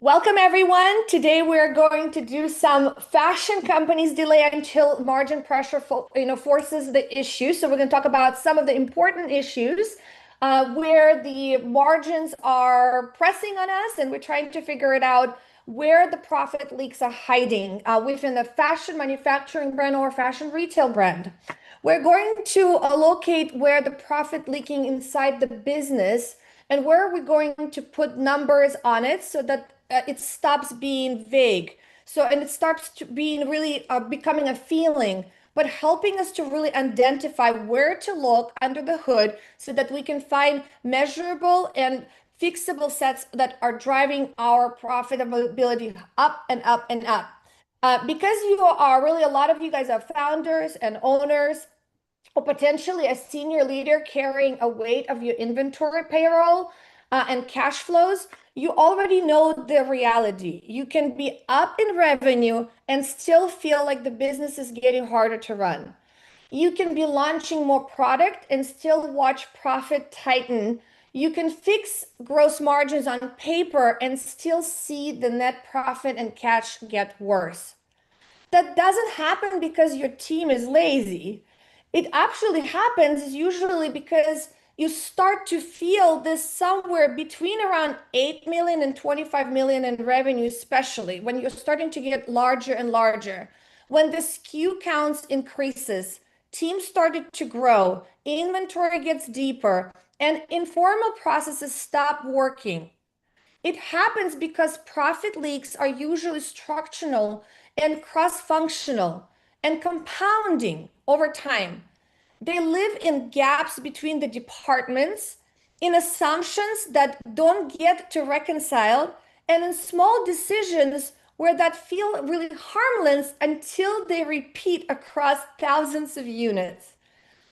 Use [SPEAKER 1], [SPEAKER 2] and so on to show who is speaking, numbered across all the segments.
[SPEAKER 1] Welcome everyone. Today we're going to do some fashion companies delay until margin pressure forces the issue. So we're going to talk about some of the important issues where the margins are pressing on us, and we're trying to figure it out where the profit leaks are hiding within the fashion manufacturing brand or fashion retail brand. We're going to locate where the profit leaking inside the business and where we're going to put numbers on it so that it stops being vague. And it starts to being really becoming a feeling, but helping us to really identify where to look under the hood so that we can find measurable and fixable sets that are driving our profitability up and up and up. Because you are really, a lot of you guys are founders and owners, or potentially a senior leader carrying a weight of your inventory payroll and cash flows, you already know the reality. You can be up in revenue and still feel like the business is getting harder to run. You can be launching more product and still watch profit tighten. You can fix gross margins on paper and still see the net profit and cash get worse. That doesn't happen because your team is lazy. It actually happens usually because you start to feel this somewhere between around 8 million and 25 million in revenue, especially when you're starting to get larger and larger. When the SKU counts increases, teams started to grow, inventory gets deeper, and informal processes stop working. It happens because profit leaks are usually structural and cross-functional and compounding over time. They live in gaps between the departments, in assumptions that don't get to reconcile, and in small decisions where that feel really harmless until they repeat across thousands of units.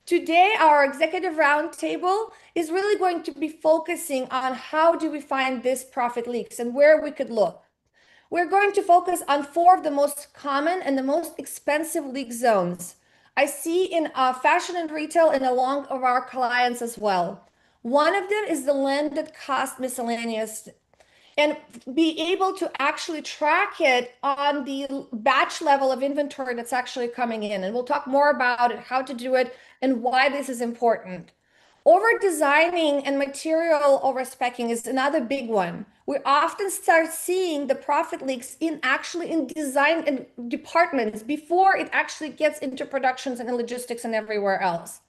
[SPEAKER 1] Today, our executive roundtable is really going to be focusing on how do we find this profit leaks and where we could look. We're going to focus on four of the most common and the most expensive leak zones. I see in fashion and retail and along of our clients as well. One of them is the landed cost miscellaneous, and be able to actually track it on the batch level of inventory that's actually coming in. And we'll talk more about it, how to do it, and why this is important. Over designing and material over specking is another big one. We often start seeing the profit leaks in design and departments before it actually gets into productions and in logistics and everywhere else.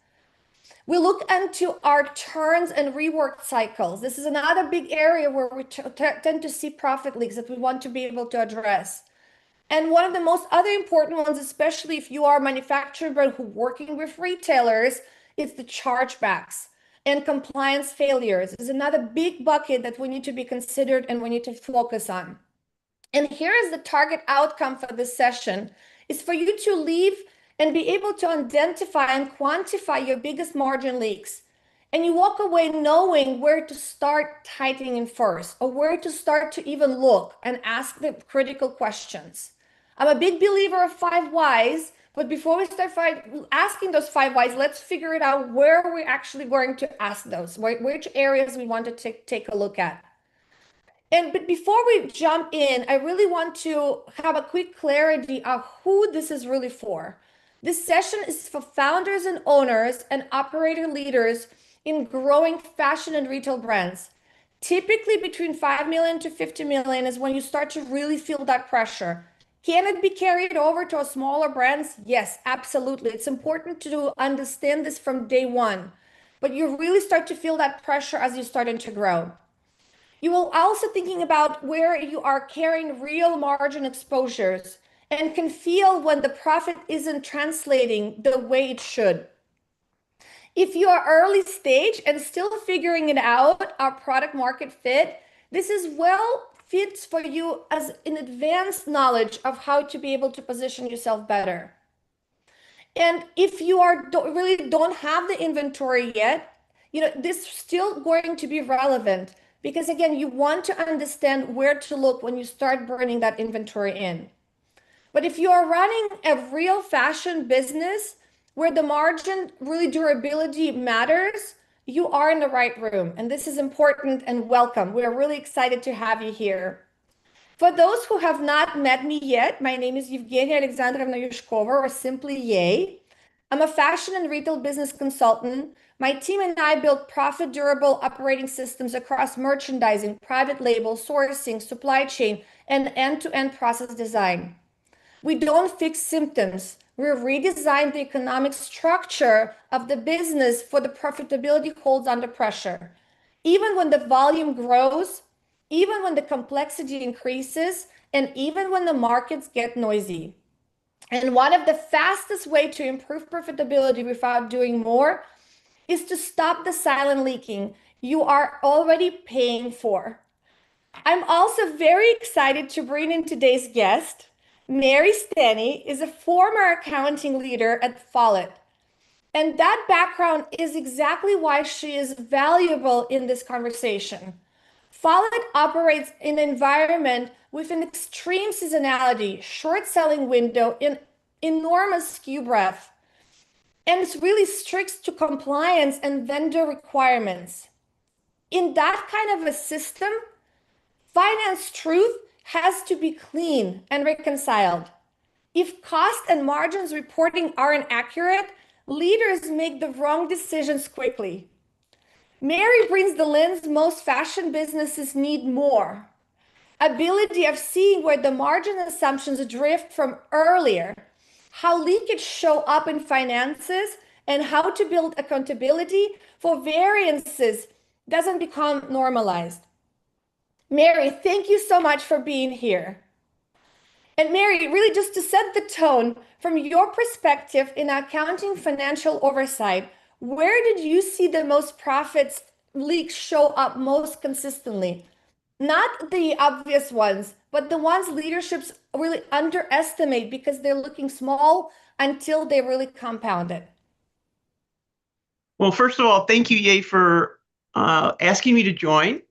[SPEAKER 1] We look into our turns and rework cycles. This is another big area where we tend to see profit leaks that we want to be able to address. And one of the most other important ones, especially if you are a manufacturer but who working with retailers, is the chargebacks and compliance failures is another big bucket that we need to be considered and we need to focus on. And here is the target outcome for this session is for you to leave and be able to identify and quantify your biggest margin leaks. And you walk away knowing where to start tightening first or where to start to even look and ask the critical questions. I'm a big believer of 5 whys, but before we start asking those 5 whys, let's figure it out where we're actually going to ask those, which areas we want to take a look at. But before we jump in, I really want to have a quick clarity of who this is really for. This session is for founders and owners and operator leaders in growing fashion and retail brands. Typically between 5 million to 50 million is when you start to really feel that pressure. Can it be carried over to smaller brands? Yes, absolutely. It's important to understand this from day one, but you really start to feel that pressure as you're starting to grow. You will also thinking about where you are carrying real margin exposures and can feel when the profit isn't translating the way it should. If you are early stage and still figuring it out, our product market fit, this is well fits for you as an advanced knowledge of how to be able to position yourself better. And if you really don't have the inventory yet, this is still going to be relevant because again, you want to understand where to look when you start bringing that inventory in. But if you are running a real fashion business where the margin really durability matters, you are in the right room. And this is important and welcome. We are really excited to have you here. For those who have not met me yet, my name is Evgenia Alexandrovna Yushkova, or simply Yay. I'm a fashion and retail business consultant. My team and I build profit durable operating systems across merchandising, private label, sourcing, supply chain, and end-to-end process design. We don't fix symptoms. We redesign the economic structure of the business for the profitability holds under pressure. Even when the volume grows, even when the complexity increases, and even when the markets get noisy. And one of the fastest way to improve profitability without doing more is to stop the silent leaking you are already paying for. I'm also very excited to bring in today's guest. Mary Stanny is a former accounting leader at Follett. And that background is exactly why she is valuable in this conversation. Follett operates in an environment with an extreme seasonality, short selling window, and enormous SKU breadth. And it's really strict to compliance and vendor requirements. In that kind of a system, finance truth has to be clean and reconciled. If cost and margins reporting aren't accurate, leaders make the wrong decisions quickly. Mary brings the lens most fashion businesses need more. Ability of seeing where the margin assumptions drift from earlier, how leakage show up in finances, and how to build accountability for variances doesn't become normalized. Mary, thank you so much for being here. And Mary, really just to set the tone, from your perspective in accounting financial oversight, where did you see the most profits leaks show up most consistently? Not the obvious ones, but the ones leaderships really underestimate because they're looking small until they really compound it.
[SPEAKER 2] Well, first of all, thank you, Ye, for asking me to join.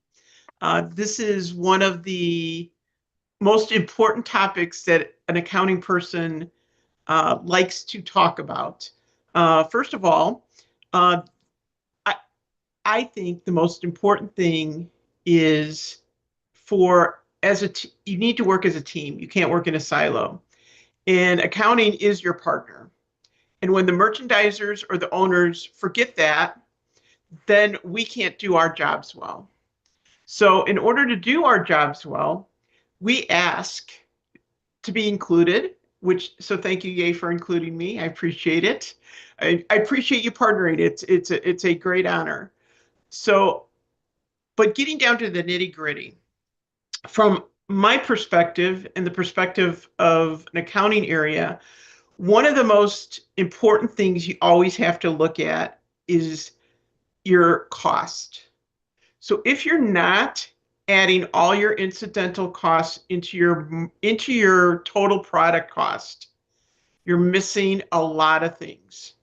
[SPEAKER 2] This is one of the most important topics that an accounting person likes to talk about. First of all, uh, I, I think the most important thing is you need to work as a team. You can't work in a silo. And accounting is your partner. And when the merchandisers or the owners forget that, then we can't do our jobs well. So in order to do our jobs well, we ask to be included, so thank you, Ye, for including me. I appreciate it. I appreciate you partnering. It's a great honor. So, but getting down to the nitty gritty, from my perspective and the perspective of an accounting area, one of the most important things you always have to look at is your cost. So if you're not adding all your incidental costs into your total product cost, you're missing a lot of things.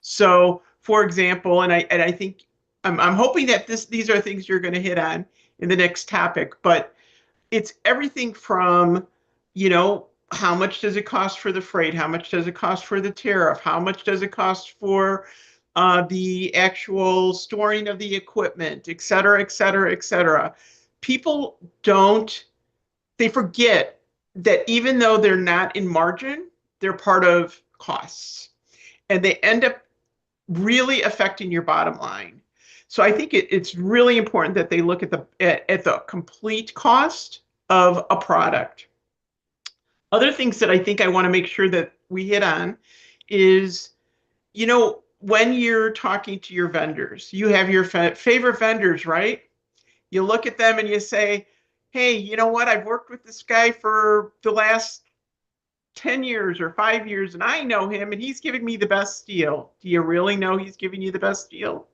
[SPEAKER 2] So, for example, and I think I'm hoping that these are things you're going to hit on in the next topic, but it's everything from, how much does it cost for the freight? How much does it cost for the tariff? How much does it cost for the actual storing of the equipment, et cetera, et cetera, et cetera. People they forget that even though they're not in margin, they're part of costs. And they end up really affecting your bottom line. So I think it's really important that they look at the complete cost of a product. Other things that I think I want to make sure that we hit on is, when you're talking to your vendors, you have your favorite vendors, right? You look at them and you say, hey, you know what? I've worked with this guy for the last 10 years or 5 years, and I know him, and he's giving me the best deal. Do you really know he's giving you the best deal?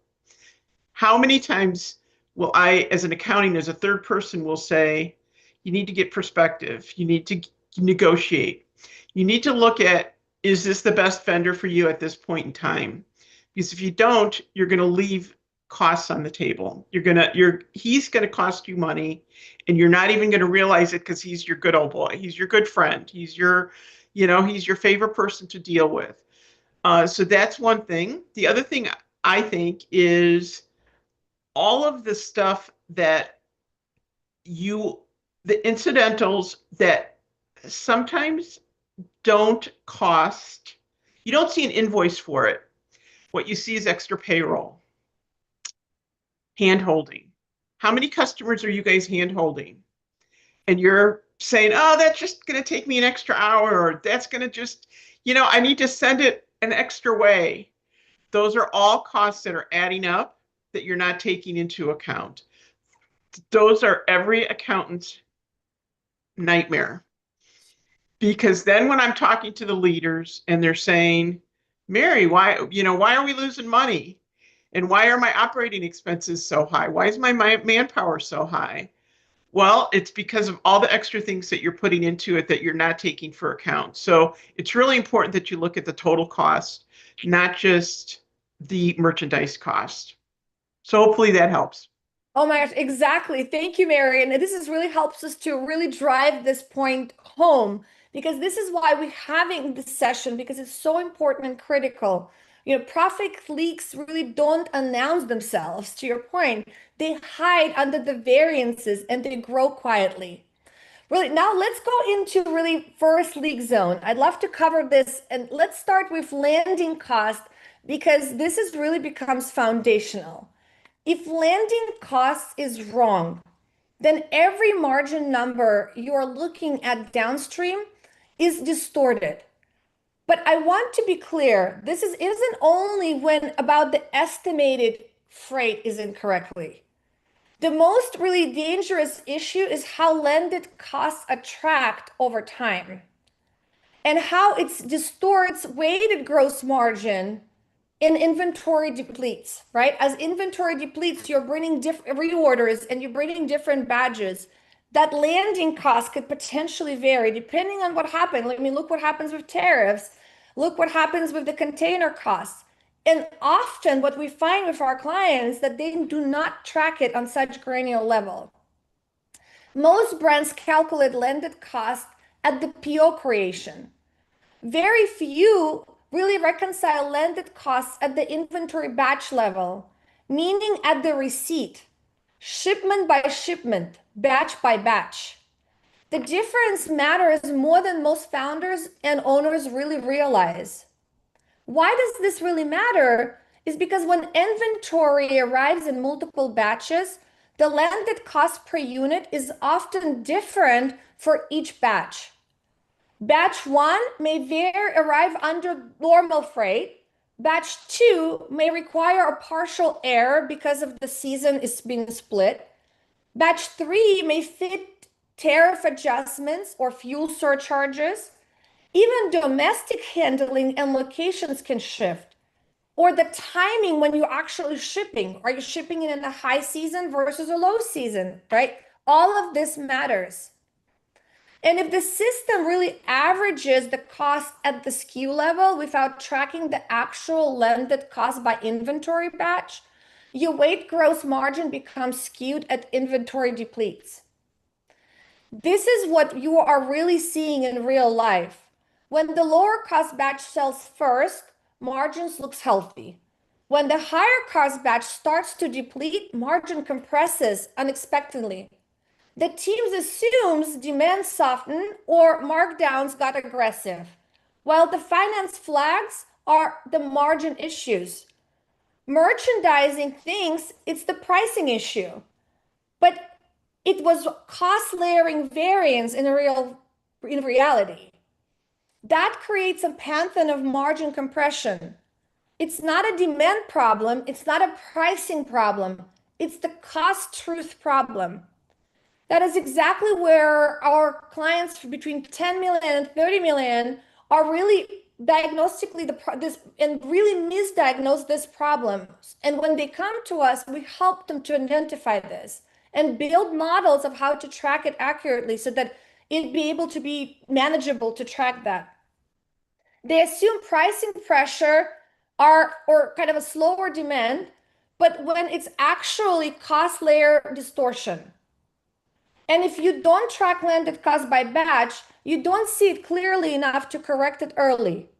[SPEAKER 2] How many times will I, as an accounting, as a third person, will say, you need to get perspective. You need to negotiate. You need to look at, is this the best vendor for you at this point in time? Because if you don't, you're going to leave costs on the table. He's going to cost you money, and you're not even going to realize it because he's your good old boy. He's your good friend. He's your favorite person to deal with. So that's one thing. The other thing I think is all of the stuff that you the incidentals that sometimes don't cost, you don't see an invoice for it. What you see is extra payroll, hand holding. How many customers are you guys hand holding? And you're saying, oh, that's just going to take me an extra hour, or that's going to just, I need to send it an extra way. Those are all costs that are adding up that you're not taking into account. Those are every accountant's nightmare. Because then when I'm talking to the leaders and they're saying, Mary, why are we losing money? And why are my operating expenses so high? Why is my manpower so high? Well, it's because of all the extra things that you're putting into it that you're not taking for account. So it's really important that you look at the total cost, not just the merchandise cost. So hopefully that helps.
[SPEAKER 1] Oh my gosh, exactly. Thank you, Mary. And this is really helps us to really drive this point home because this is why we're having this session because it's so important and critical. Profit leaks really don't announce themselves, to your point. They hide under the variances and they grow quietly. Really, now let's go into really first leak zone. I'd love to cover this and let's start with landing cost because this is really becomes foundational. If landing cost is wrong, then every margin number you're looking at downstream is distorted. But I want to be clear, this isn't only when about the estimated freight is incorrectly. The most really dangerous issue is how landed costs attract over time and how it distorts weighted gross margin in inventory depletes, right? As inventory depletes, you're bringing different reorders and you're bringing different badges. That landing cost could potentially vary depending on what happened. I mean, look what happens with tariffs. Look what happens with the container costs. And often what we find with our clients that they do not track it on such granular level. Most brands calculate landed cost at the PO creation. Very few really reconcile landed costs at the inventory batch level, meaning at the receipt, shipment by shipment, batch by batch. The difference matters more than most founders and owners really realize. Why does this really matter? Is because when inventory arrives in multiple batches, the landed cost per unit is often different for each batch. Batch 1 may arrive under normal freight. Batch 2 may require a partial error because of the season is being split. Batch 3 may fit tariff adjustments or fuel surcharges. Even domestic handling and locations can shift. Or the timing when you're actually shipping. Are you shipping it in a high season versus a low season, right? All of this matters. And if the system really averages the cost at the SKU level without tracking the actual landed cost by inventory batch, your weight gross margin becomes skewed at inventory depletes. This is what you are really seeing in real life. When the lower cost batch sells first, margins looks healthy. When the higher cost batch starts to deplete, margin compresses unexpectedly. The teams assumes demand softened or markdowns got aggressive, while the finance flags are the margin issues. Merchandising thinks it's the pricing issue, but it was cost layering variance in reality. That creates a pantheon of margin compression. It's not a demand problem, it's not a pricing problem, it's the cost truth problem. That is exactly where our clients between 10 million and 30 million are really diagnostically this and really misdiagnose this problem. And when they come to us, we help them to identify this and build models of how to track it accurately so that it'd be able to be manageable to track that. They assume pricing pressure or kind of a slower demand, but when it's actually cost layer distortion. And if you don't track landed cost by batch, you don't see it clearly enough to correct it early.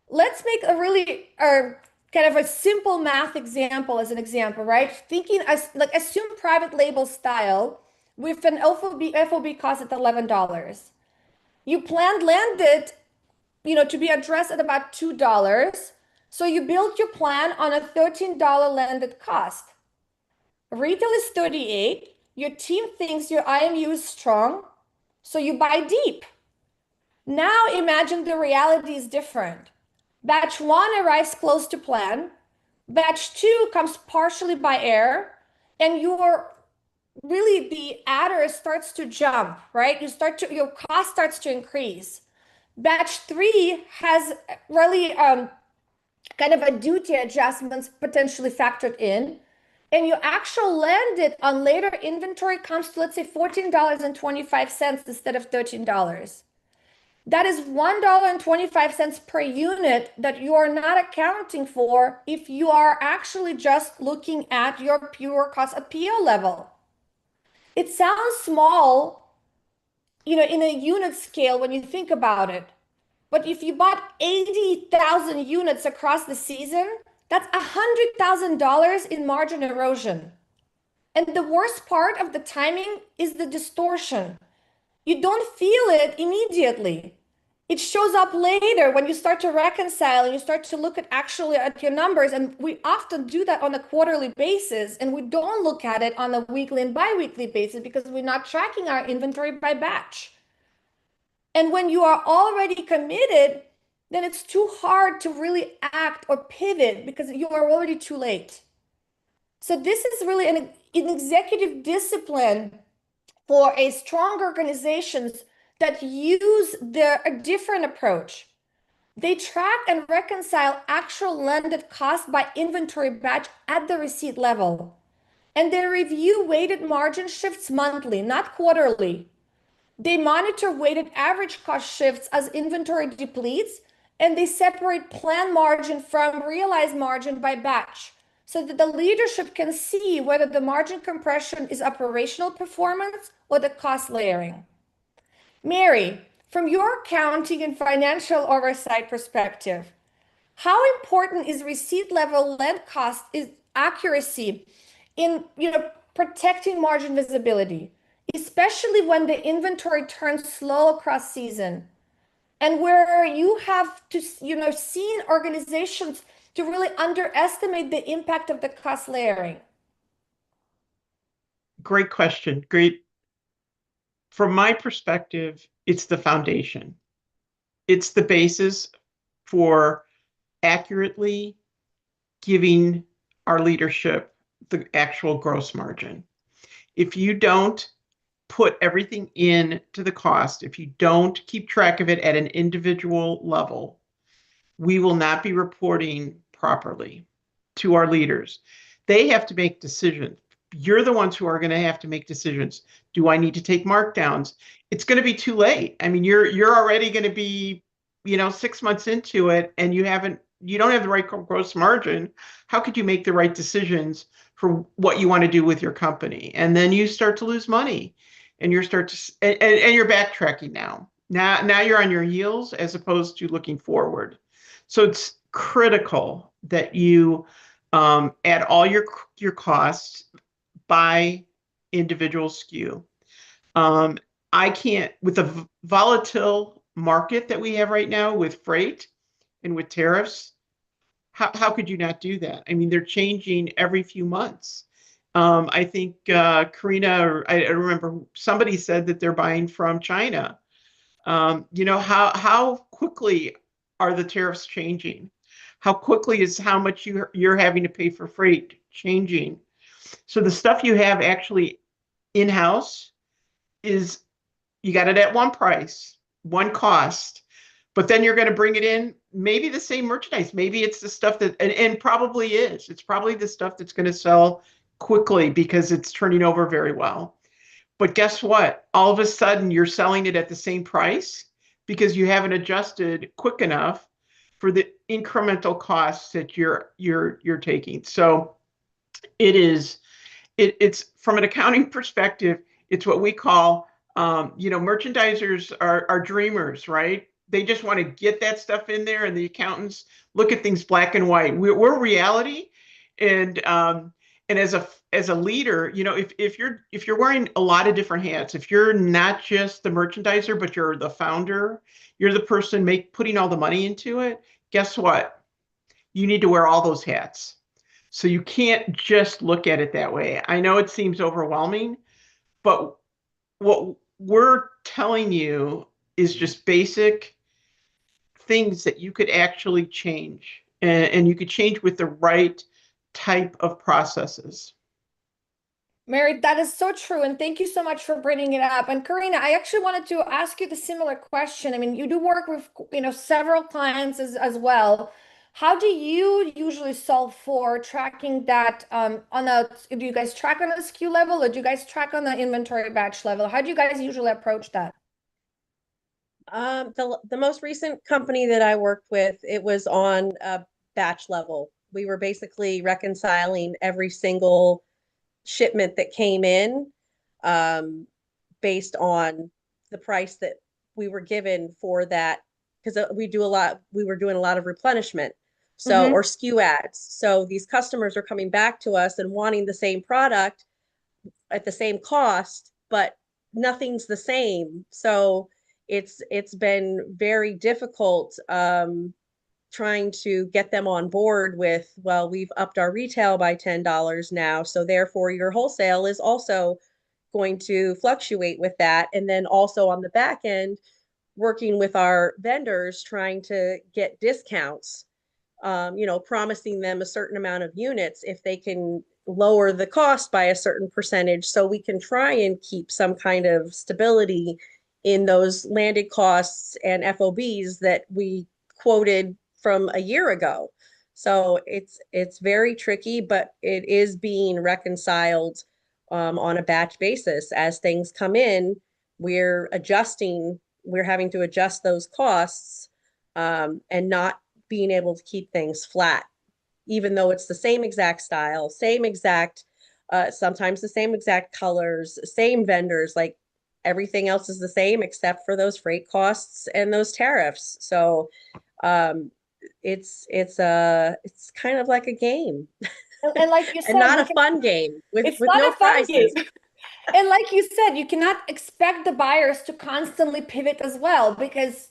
[SPEAKER 1] Let's make a really kind of a simple math example as an example, right? Thinking as like assume private label style, with an FOB cost at $11. You planned landed, to be addressed at about $2. So you built your plan on a $13 landed cost. Retail is 38. Your team thinks your IMU is strong, so you buy deep. Now imagine the reality is different. Batch 1 arrives close to plan. Batch 2 comes partially by air, and the adder starts to jump, right? Your cost starts to increase. Batch 3 has really kind of a duty adjustments potentially factored in, and your actual landed on later inventory comes to, let's say, $14.25 instead of $13. That is $1.25 per unit that you are not accounting for if you are actually just looking at your pure cost of PO level. It sounds small, in a unit scale when you think about it. But if you bought 80,000 units across the season, that's $100,000 in margin erosion. And the worst part of the timing is the distortion. You don't feel it immediately. It shows up later when you start to reconcile and you start to look at your numbers. And we often do that on a quarterly basis, and we don't look at it on a weekly and bi-weekly basis because we're not tracking our inventory by batch. And when you are already committed, then it's too hard to really act or pivot because you are already too late. So this is really an executive discipline for a strong organizations that use a different approach. They track and reconcile actual landed cost by inventory batch at the receipt level. And they review weighted margin shifts monthly, not quarterly. They monitor weighted average cost shifts as inventory depletes, and they separate planned margin from realized margin by batch so that the leadership can see whether the margin compression is operational performance or the cost layering. Mary, from your accounting and financial oversight perspective, how important is receipt level land cost accuracy in protecting margin visibility, especially when the inventory turns slow across season, and where you have to seen organizations to really underestimate the impact of the cost layering?
[SPEAKER 2] Great question. Great. From my perspective, it's the foundation. It's the basis for accurately giving our leadership the actual gross margin. If you don't put everything in to the cost, if you don't keep track of it at an individual level, we will not be reporting properly to our leaders. They have to make decisions. You're the ones who are going to have to make decisions. Do I need to take markdowns? It's going to be too late. I mean, you're already going to be, 6 months into it, and you don't have the right gross margin. How could you make the right decisions for what you want to do with your company? And then you start to lose money, and you're backtracking now. Now you're on your heels as opposed to looking forward. So it's critical that you add all your costs by individual SKU. I can't, with the volatile market that we have right now with freight and with tariffs, how could you not do that? I mean, they're changing every few months. I think Karina, or I remember somebody said that they're buying from China. How quickly are the tariffs changing? How quickly is how much you're having to pay for freight changing? So the stuff you have actually in-house is, you got it at one price, one cost, but then you're going to bring it in, maybe the same merchandise. Maybe it's the stuff that, and probably is. It's probably the stuff that's going to sell quickly because it's turning over very well. But guess what? All of a sudden, you're selling it at the same price because you haven't adjusted quick enough for the incremental costs that you're taking. So it's from an accounting perspective, it's what we call, merchandisers are dreamers, right? They just want to get that stuff in there, and the accountants look at things black and white. We're reality, and And as a leader, if you're wearing a lot of different hats, if you're not just the merchandiser, but you're the founder, you're the person putting all the money into it, guess what? You need to wear all those hats. So you can't just look at it that way. I know it seems overwhelming, but what we're telling you is just basic things that you could actually change, and you could change with the right type of processes.
[SPEAKER 1] Mary, that is so true. And thank you so much for bringing it up. And Karina, I actually wanted to ask you the similar question. I mean, you do work with, several clients as well. How do you usually solve for tracking that do you guys track on a SKU level, or do you guys track on the inventory batch level? How do you guys usually approach that?
[SPEAKER 3] The most recent company that I worked with, it was on a batch level. We were basically reconciling every single shipment that came in, based on the price that we were given for that, because we were doing a lot of replenishment. So, or SKU ads. So these customers are coming back to us and wanting the same product at the same cost, but nothing's the same. So it's been very difficult, trying to get them on board with, well, we've upped our retail by $10 now, so therefore your wholesale is also going to fluctuate with that. And then also on the back end, working with our vendors, trying to get discounts, promising them a certain amount of units if they can lower the cost by a certain percentage, so we can try and keep some kind of stability in those landed costs and FOBs that we quoted from a year ago. So it's very tricky, but it is being reconciled, on a batch basis. As things come in, we're having to adjust those costs, and not being able to keep things flat, even though it's the same exact style, same exact, sometimes the same exact colors, same vendors, like everything else is the same except for those freight costs and those tariffs. So, it's kind of like a game,
[SPEAKER 1] And like you
[SPEAKER 3] and
[SPEAKER 1] said,
[SPEAKER 3] not a fun game with
[SPEAKER 1] it's not
[SPEAKER 3] no
[SPEAKER 1] a fun game.
[SPEAKER 3] prizes.
[SPEAKER 1] And like you said, you cannot expect the buyers to constantly pivot as well, because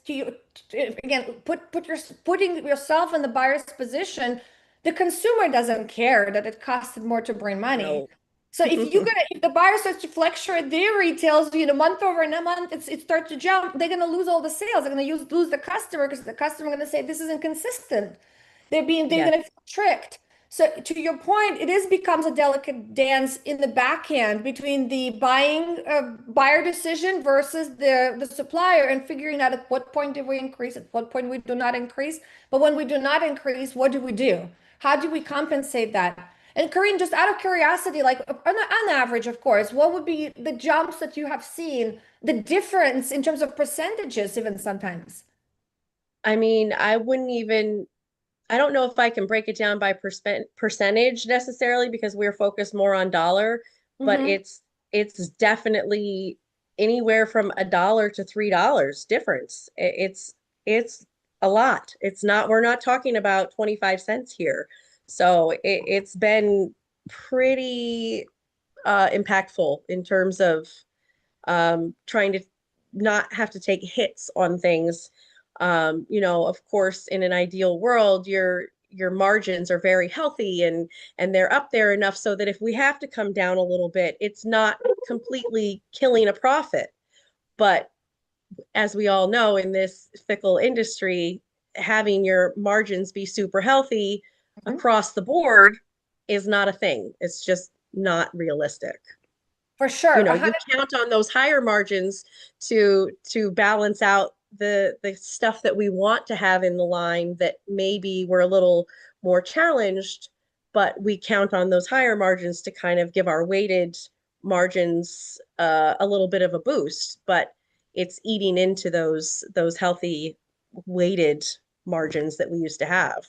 [SPEAKER 1] again, putting yourself in the buyer's position, the consumer doesn't care that it costed more to bring money.
[SPEAKER 3] No.
[SPEAKER 1] So if the buyer starts to fluctuate their retails, month over a month, it starts to jump, they're gonna lose all the sales. They're gonna lose the customer, because the customer gonna say this isn't consistent. They're
[SPEAKER 3] Yes.
[SPEAKER 1] gonna feel tricked. So to your point, becomes a delicate dance in the back end between the buyer decision versus the supplier, and figuring out at what point do we increase, at what point we do not increase. But when we do not increase, what do we do? How do we compensate that? And Corinne, just out of curiosity, like on average, of course, what would be the jumps that you have seen, the difference in terms of percentages, even sometimes?
[SPEAKER 3] I mean, I don't know if I can break it down by percentage necessarily, because we're focused more on dollar, but
[SPEAKER 1] Mm-hmm.
[SPEAKER 3] it's definitely anywhere from $1 to $3 difference. It's a lot. We're not talking about 25 cents here. So it's been pretty, impactful in terms of, trying to not have to take hits on things. Of course, in an ideal world, your margins are very healthy, and they're up there enough so that if we have to come down a little bit, it's not completely killing a profit. But as we all know, in this fickle industry, having your margins be super healthy
[SPEAKER 1] Mm-hmm.
[SPEAKER 3] across the board is not a thing. It's just not realistic.
[SPEAKER 1] For sure.
[SPEAKER 3] You count on those higher margins to balance out the stuff that we want to have in the line that maybe we're a little more challenged, but we count on those higher margins to kind of give our weighted margins, a little bit of a boost. But it's eating into those healthy weighted margins that we used to have.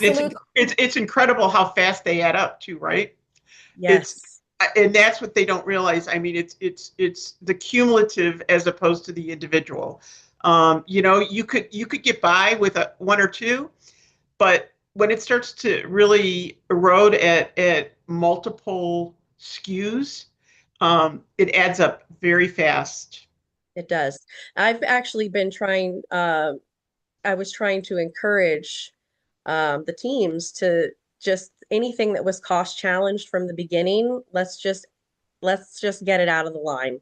[SPEAKER 2] It's
[SPEAKER 1] Absolutely.
[SPEAKER 2] it's incredible how fast they add up too, right? It's
[SPEAKER 3] Yes.
[SPEAKER 2] and that's what they don't realize. I mean, it's the cumulative as opposed to the individual. You could get by with one or two, but when it starts to really erode at multiple SKUs, it adds up very fast.
[SPEAKER 3] It does. I've actually been trying, I was trying to encourage the teams to just anything that was cost challenged from the beginning, let's just get it out of the line.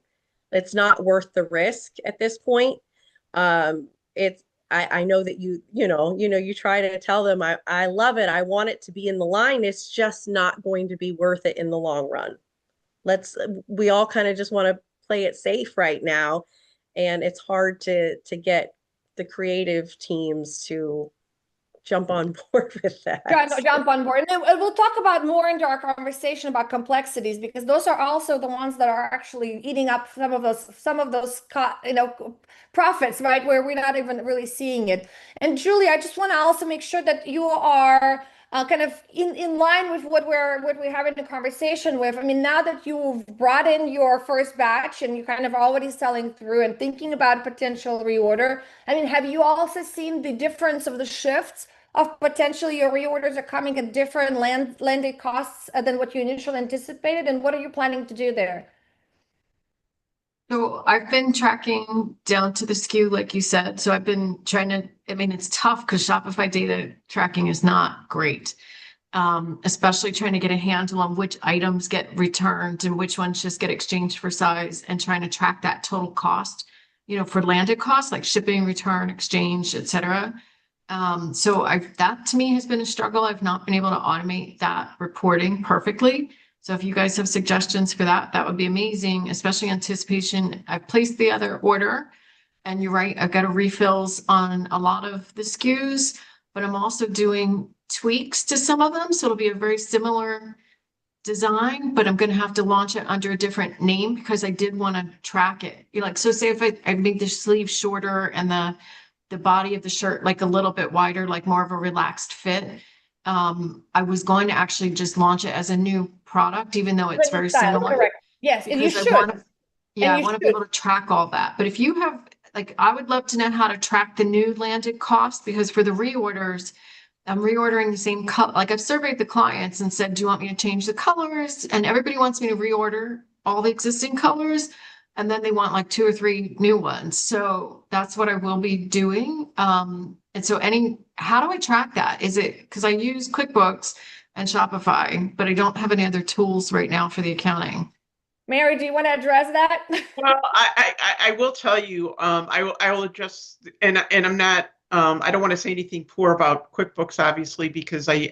[SPEAKER 3] It's not worth the risk at this point. It's I know that you try to tell them I love it. I want it to be in the line. It's just not going to be worth it in the long run. We all kind of just want to play it safe right now. And it's hard to get the creative teams to jump on board with that.
[SPEAKER 1] Jump on board. And we'll talk about more into our conversation about complexities, because those are also the ones that are actually eating up some of those profits, right? Where we're not even really seeing it. And Julie, I just want to also make sure that you are kind of in line with what we're having a conversation with. I mean, now that you've brought in your first batch and you're kind of already selling through and thinking about potential reorder, I mean, have you also seen the difference of the shifts of potentially your reorders are coming at different landed costs than what you initially anticipated? And what are you planning to do there?
[SPEAKER 4] So I've been tracking down to the SKU, like you said. So I've been trying to, I mean, it's tough because Shopify data tracking is not great. Especially trying to get a handle on which items get returned and which ones just get exchanged for size, and trying to track that total cost, for landed costs like shipping, return, exchange, etc. So that to me has been a struggle. I've not been able to automate that reporting perfectly. So if you guys have suggestions for that, that would be amazing, especially anticipation. I've placed the other order, and you're right, I've got a refills on a lot of the SKUs, but I'm also doing tweaks to some of them. So it'll be a very similar design, but I'm going to have to launch it under a different name because I did want to track it. So say if I made the sleeve shorter and the body of the shirt like a little bit wider, like more of a relaxed fit. I was going to actually just launch it as a new product, even though it's very similar.
[SPEAKER 1] Correct. Yes, and you should.
[SPEAKER 4] I want to be able to track all that. But if you have, I would love to know how to track the new landed cost, because for the reorders, I'm reordering the same color. I've surveyed the clients and said, do you want me to change the colors? And everybody wants me to reorder all the existing colors. And then they want 2 or 3 new ones. So that's what I will be doing. And so how do I track that? Is it, because I use QuickBooks and Shopify, but I don't have any other tools right now for the accounting.
[SPEAKER 1] Mary, do you want to address that?
[SPEAKER 2] Well, I will tell you, I will adjust, and I'm not, I don't want to say anything poor about QuickBooks, obviously, because I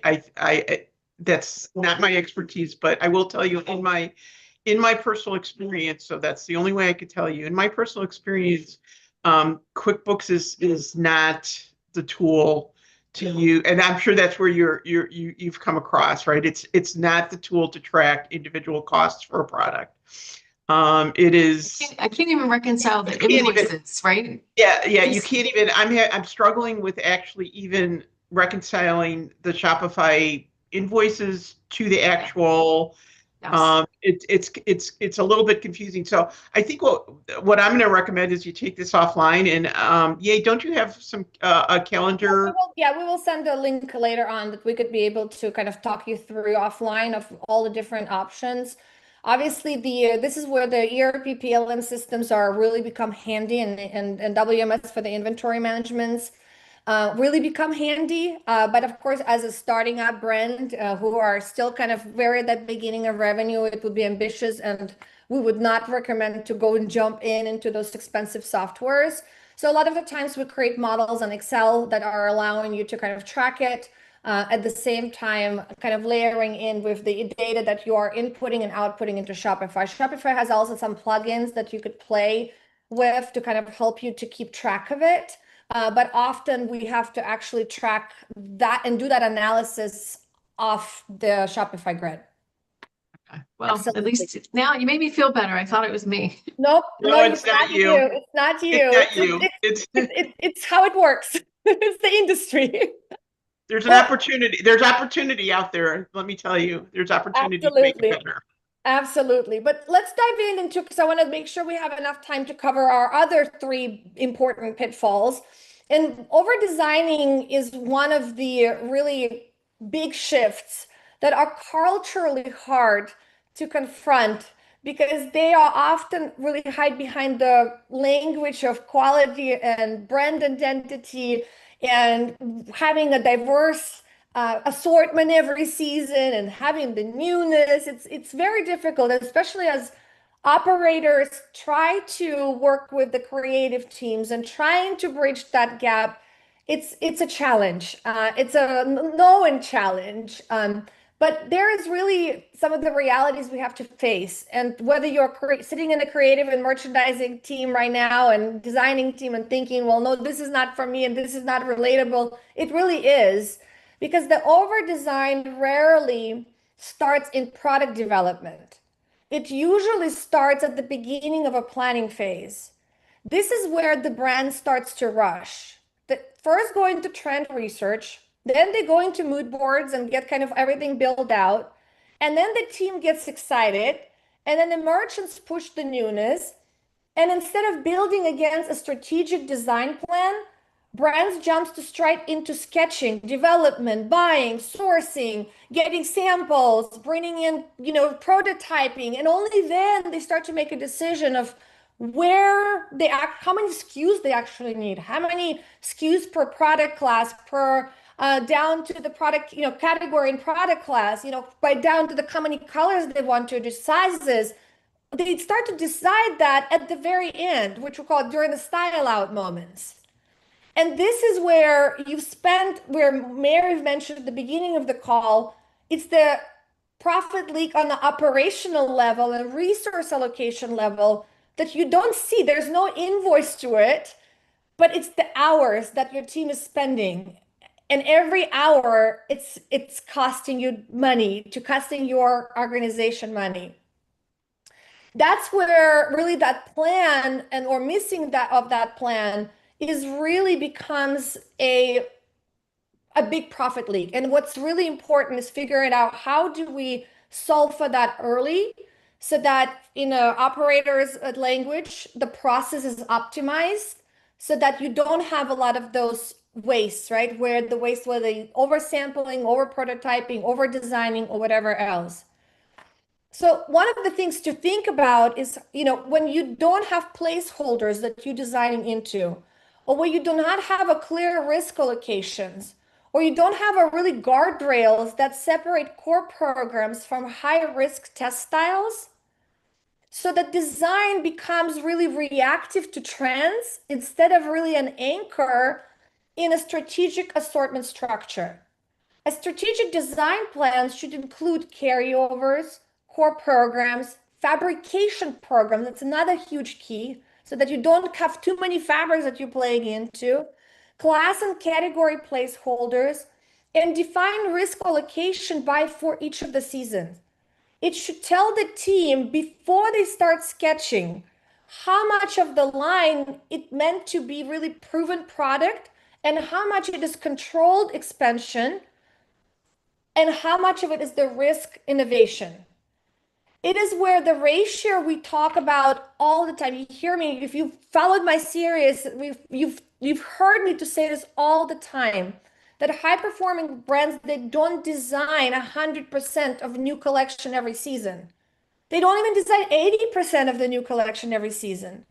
[SPEAKER 2] that's not my expertise, but I will tell you in my personal experience, so that's the only way I could tell you. In my personal experience, QuickBooks is not the tool to use, and I'm sure that's where you've come across, right? It's not the tool to track individual costs for a product. It is.
[SPEAKER 4] I can't even reconcile the invoices, right?
[SPEAKER 2] Yeah, you can't even. I'm struggling with actually even reconciling the Shopify invoices to the actual. Yes. It's a little bit confusing. So I think what I'm going to recommend is you take this offline, and don't you have a calendar?
[SPEAKER 1] We will send a link later on that we could be able to kind of talk you through offline of all the different options. Obviously, this is where the ERP PLM systems are really become handy, and WMS for the inventory managements really become handy. But of course, as a starting up brand who are still kind of very at the beginning of revenue, it would be ambitious, and we would not recommend to go and jump into those expensive softwares. So a lot of the times we create models in Excel that are allowing you to kind of track it. At the same time, kind of layering in with the data that you are inputting and outputting into Shopify. Shopify has also some plugins that you could play with to kind of help you to keep track of it. But often we have to actually track that and do that analysis off the Shopify grid.
[SPEAKER 4] Okay. Well, Absolutely. At least now you made me feel better. I thought it was me.
[SPEAKER 1] Nope.
[SPEAKER 2] No, it's not you.
[SPEAKER 1] It's not you. It's how it works. It's the industry.
[SPEAKER 2] There's an opportunity. There's opportunity out there. Let me tell you, there's opportunity to make it better.
[SPEAKER 1] Absolutely. But let's dive into, because I want to make sure we have enough time to cover our other 3 important pitfalls. And over designing is one of the really big shifts that are culturally hard to confront because they are often really hide behind the language of quality and brand identity and having a diverse assortment every season and having the newness. It's very difficult, especially as operators try to work with the creative teams and trying to bridge that gap. It's a challenge. It's a known challenge. But there is really some of the realities we have to face. And whether you're sitting in a creative and merchandising team right now and designing team and thinking, well, no, this is not for me and this is not relatable, it really is. Because the over design rarely starts in product development. It usually starts at the beginning of a planning phase. This is where the brand starts to rush. The first go into trend research, then they go into mood boards and get kind of everything built out. And then the team gets excited. And then the merchants push the newness. And instead of building against a strategic design plan, brands jumps to straight into sketching, development, buying, sourcing, getting samples, bringing in, prototyping, and only then they start to make a decision of where they act, how many SKUs they actually need, how many SKUs per product class, per down to the product, category and product class, by down to the how many colors they want to do, sizes. They start to decide that at the very end, which we call during the style out moments. And this is where where Mary mentioned at the beginning of the call, it's the profit leak on the operational level and resource allocation level that you don't see. There's no invoice to it, but it's the hours that your team is spending. And every hour, it's costing you money, to costing your organization money. That's where really that plan or missing that plan is really becomes a big profit leak. And what's really important is figuring out how do we solve for that early so that in a operator's language, the process is optimized so that you don't have a lot of those wastes, right? Where the waste, whether oversampling, over prototyping, over designing, or whatever else. So one of the things to think about is, when you don't have placeholders that you're designing into, or when you do not have a clear risk allocations, or you don't have a really guardrails that separate core programs from high risk test styles, so that design becomes really reactive to trends instead of really an anchor in a strategic assortment structure. A strategic design plan should include carryovers, core programs, fabrication programs. That's another huge key, so that you don't have too many fabrics that you're playing into, class and category placeholders, and define risk allocation for each of the seasons. It should tell the team before they start sketching how much of the line it meant to be really proven product and how much it is controlled expansion and how much of it is the risk innovation. It is where the ratio we talk about all the time. You hear me, if you've followed my series, you've heard me to say this all the time, that high performing brands, they don't design 100% of new collection every season. They don't even design 80% of the new collection every season.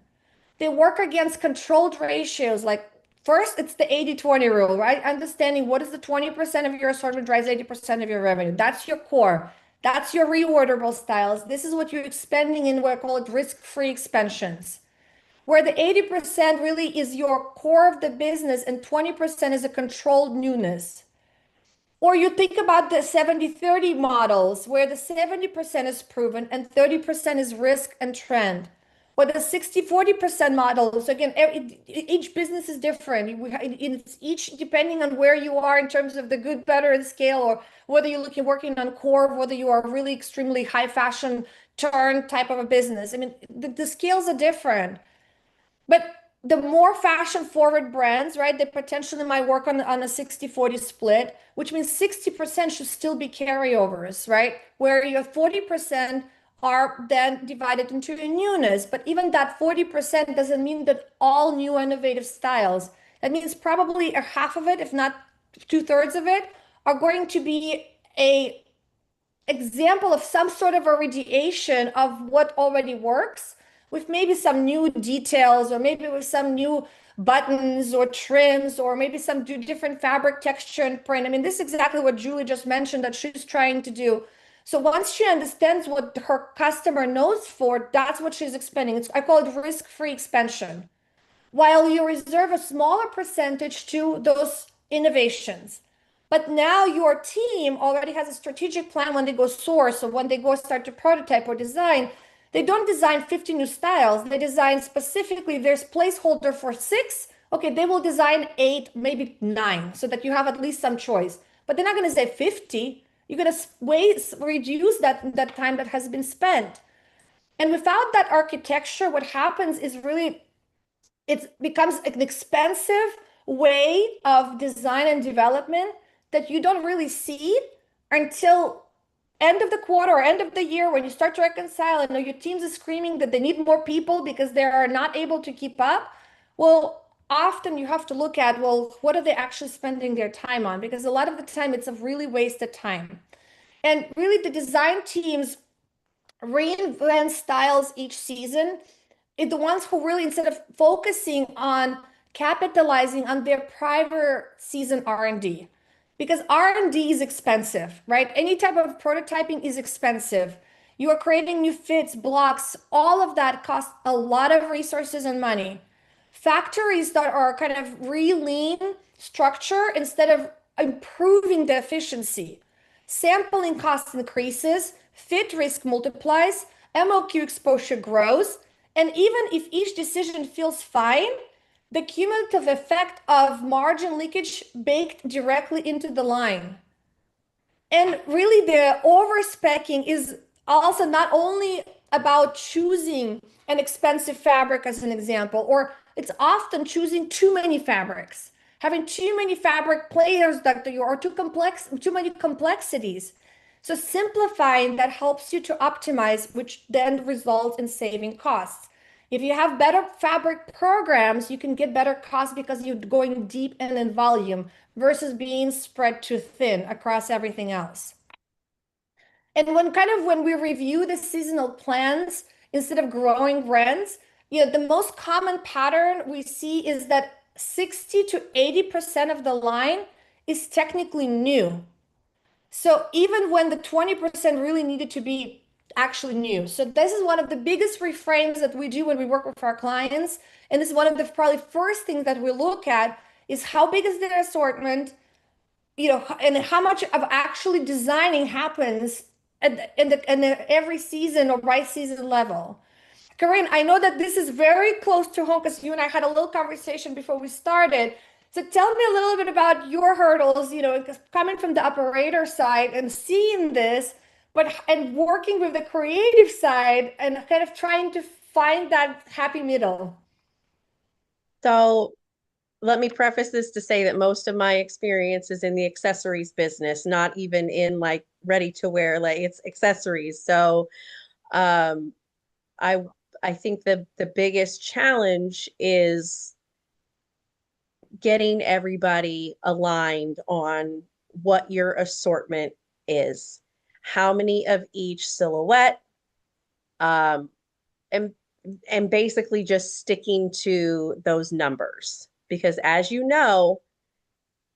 [SPEAKER 1] They work against controlled ratios. Like first, it's the 80-20 rule, right? Understanding what is the 20% of your assortment drives 80% of your revenue. That's your core. That's your reorderable styles. This is what you're expanding in what I call it risk-free expansions, where the 80% really is your core of the business and 20% is a controlled newness. Or you think about the 70-30 models, where the 70% is proven and 30% is risk and trend. Or the 60-40% models, again, each business is different. It's each depending on where you are in terms of the good, better, and scale, or whether you're working on core, whether you are really extremely high fashion turn type of a business. I mean, the scales are different. But the more fashion forward brands, right, they potentially might work on a 60-40 split, which means 60% should still be carryovers, right? Where your 40% are then divided into newness. But even that 40% doesn't mean that all new innovative styles. That means probably a half of it, if not 2/3 of it, are going to be a example of some sort of a radiation of what already works, with maybe some new details, or maybe with some new buttons or trims, or maybe some different fabric texture and print. I mean, this is exactly what Julie just mentioned that she's trying to do. So once she understands what her customer knows for, that's what she's expanding. I call it risk-free expansion, while you reserve a smaller percentage to those innovations. But now your team already has a strategic plan when they go source, or when they go start to prototype or design. They don't design 50 new styles. They design specifically, there's placeholder for 6. Okay, they will design 8, maybe 9, so that you have at least some choice. But they're not going to say 50. You're going to reduce that time that has been spent. And without that architecture, what happens is really it becomes an expensive way of design and development that you don't really see until end of the quarter or end of the year, when you start to reconcile and your teams are screaming that they need more people because they are not able to keep up. Well, often you have to look at, well, what are they actually spending their time on? Because a lot of the time it's a really wasted time. And really the design teams reinvent styles each season. The ones who really, instead of focusing on capitalizing on their prior season R&D, because R&D is expensive, right? Any type of prototyping is expensive. You are creating new fits, blocks, all of that costs a lot of resources and money. Factories that are kind of lean structure, instead of improving the efficiency, sampling cost increases, fit risk multiplies, MOQ exposure grows, and even if each decision feels fine, the cumulative effect of margin leakage baked directly into the line. And really the overspecking is also not only about choosing an expensive fabric as an example, or it's often choosing too many fabrics, having too many fabric players that you are too many complexities. So simplifying that helps you to optimize, which then results in saving costs. If you have better fabric programs, you can get better costs because you're going deep and in volume versus being spread too thin across everything else. And when we review the seasonal plans instead of growing brands, the most common pattern we see is that 60 to 80% of the line is technically new. So even when the 20% really needed to be actually new. So this is one of the biggest reframes that we do when we work with our clients. And this is one of the probably first things that we look at is how big is their assortment, and how much of actually designing happens in every season or by season level. Corinne, I know that this is very close to home because you and I had a little conversation before we started. So tell me a little bit about your hurdles, coming from the operator side and seeing this, and working with the creative side and kind of trying to find that happy middle.
[SPEAKER 3] So let me preface this to say that most of my experience is in the accessories business, not even in like ready to wear, like it's accessories. So I think the biggest challenge is getting everybody aligned on what your assortment is, how many of each silhouette, and basically just sticking to those numbers. Because as you know,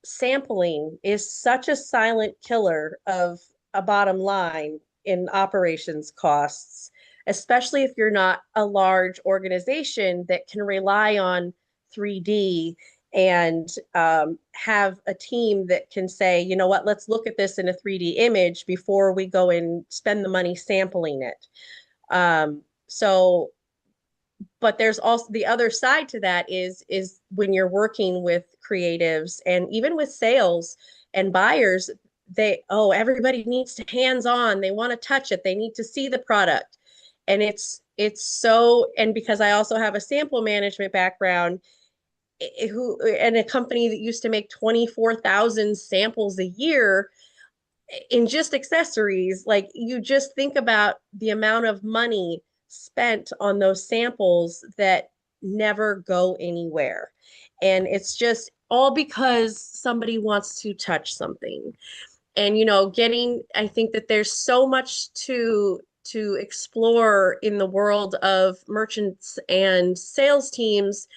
[SPEAKER 3] sampling is such a silent killer of a bottom line in operations costs, especially if you're not a large organization that can rely on 3D and have a team that can say, you know what, let's look at this in a 3D image before we go and spend the money sampling it. But there's also the other side to that is when you're working with creatives and even with sales and buyers, everybody needs to hands-on. They want to touch it. They need to see the product. And and because I also have a sample management background, and a company that used to make 24,000 samples a year in just accessories, like you just think about the amount of money spent on those samples that never go anywhere. And it's just, all because somebody wants to touch something. And I think that there's so much to explore in the world of merchants and sales teams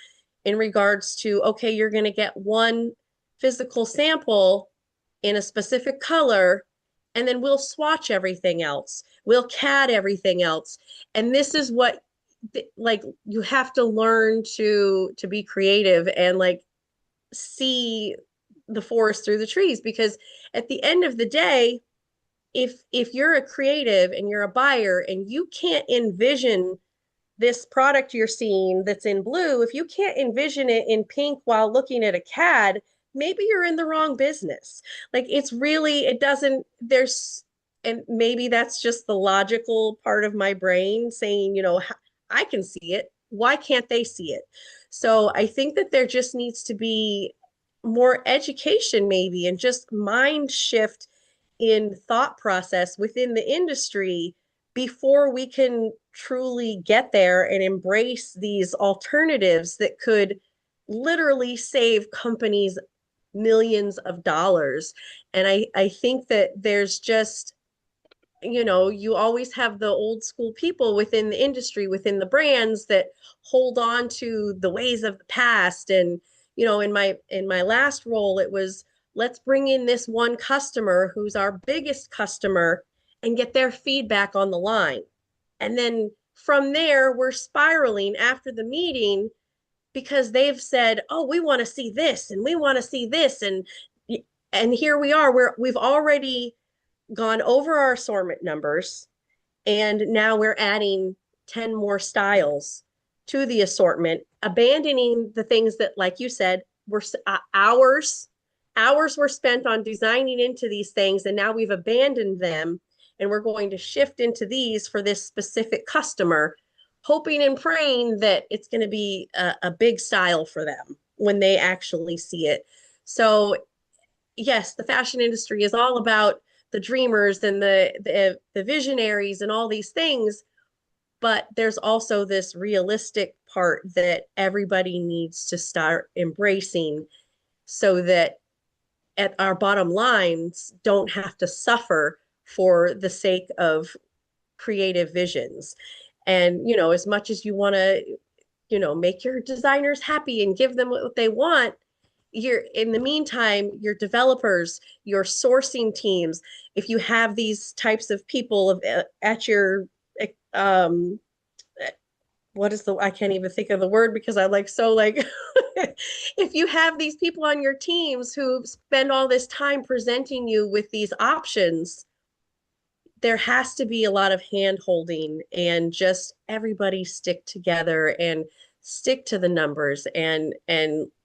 [SPEAKER 3] in regards to, okay, you're going to get one physical sample in a specific color, and then we'll swatch everything else. We'll CAD everything else. And this is what, like, you have to learn to be creative and like see the forest through the trees, because at the end of the day, if you're a creative and you're a buyer and you can't envision this product you're seeing that's in blue, if you can't envision it in pink while looking at a CAD, maybe you're in the wrong business. Like, it's really, it doesn't, there's, and maybe that's just the logical part of my brain saying, I can see it. Why can't they see it? So I think that there just needs to be more education, maybe, and just mind shift in thought process within the industry before we can truly get there and embrace these alternatives that could literally save companies millions of dollars. And I think that there's just, you always have the old school people within the industry, within the brands, that hold on to the ways of the past. And, in my last role, it was, let's bring in this one customer who's our biggest customer and get their feedback on the line. And then from there, we're spiraling after the meeting because they've said, oh, we want to see this and we want to see this. And here we are, we've already gone over our assortment numbers, and now we're adding 10 more styles to the assortment, abandoning the things that, like you said, were hours were spent on designing into these things, and now we've abandoned them, and we're going to shift into these for this specific customer, hoping and praying that it's going to be a big style for them when they actually see it. So yes, the fashion industry is all about the dreamers and the visionaries and all these things, but there's also this realistic part that everybody needs to start embracing, so that at our bottom lines don't have to suffer for the sake of creative visions. And as much as you want to make your designers happy and give them what they want, you're, in the meantime, your developers, your sourcing teams, if you have these types of people at your I can't even think of the word because I if you have these people on your teams who spend all this time presenting you with these options, there has to be a lot of hand holding, and just everybody stick together and stick to the numbers, and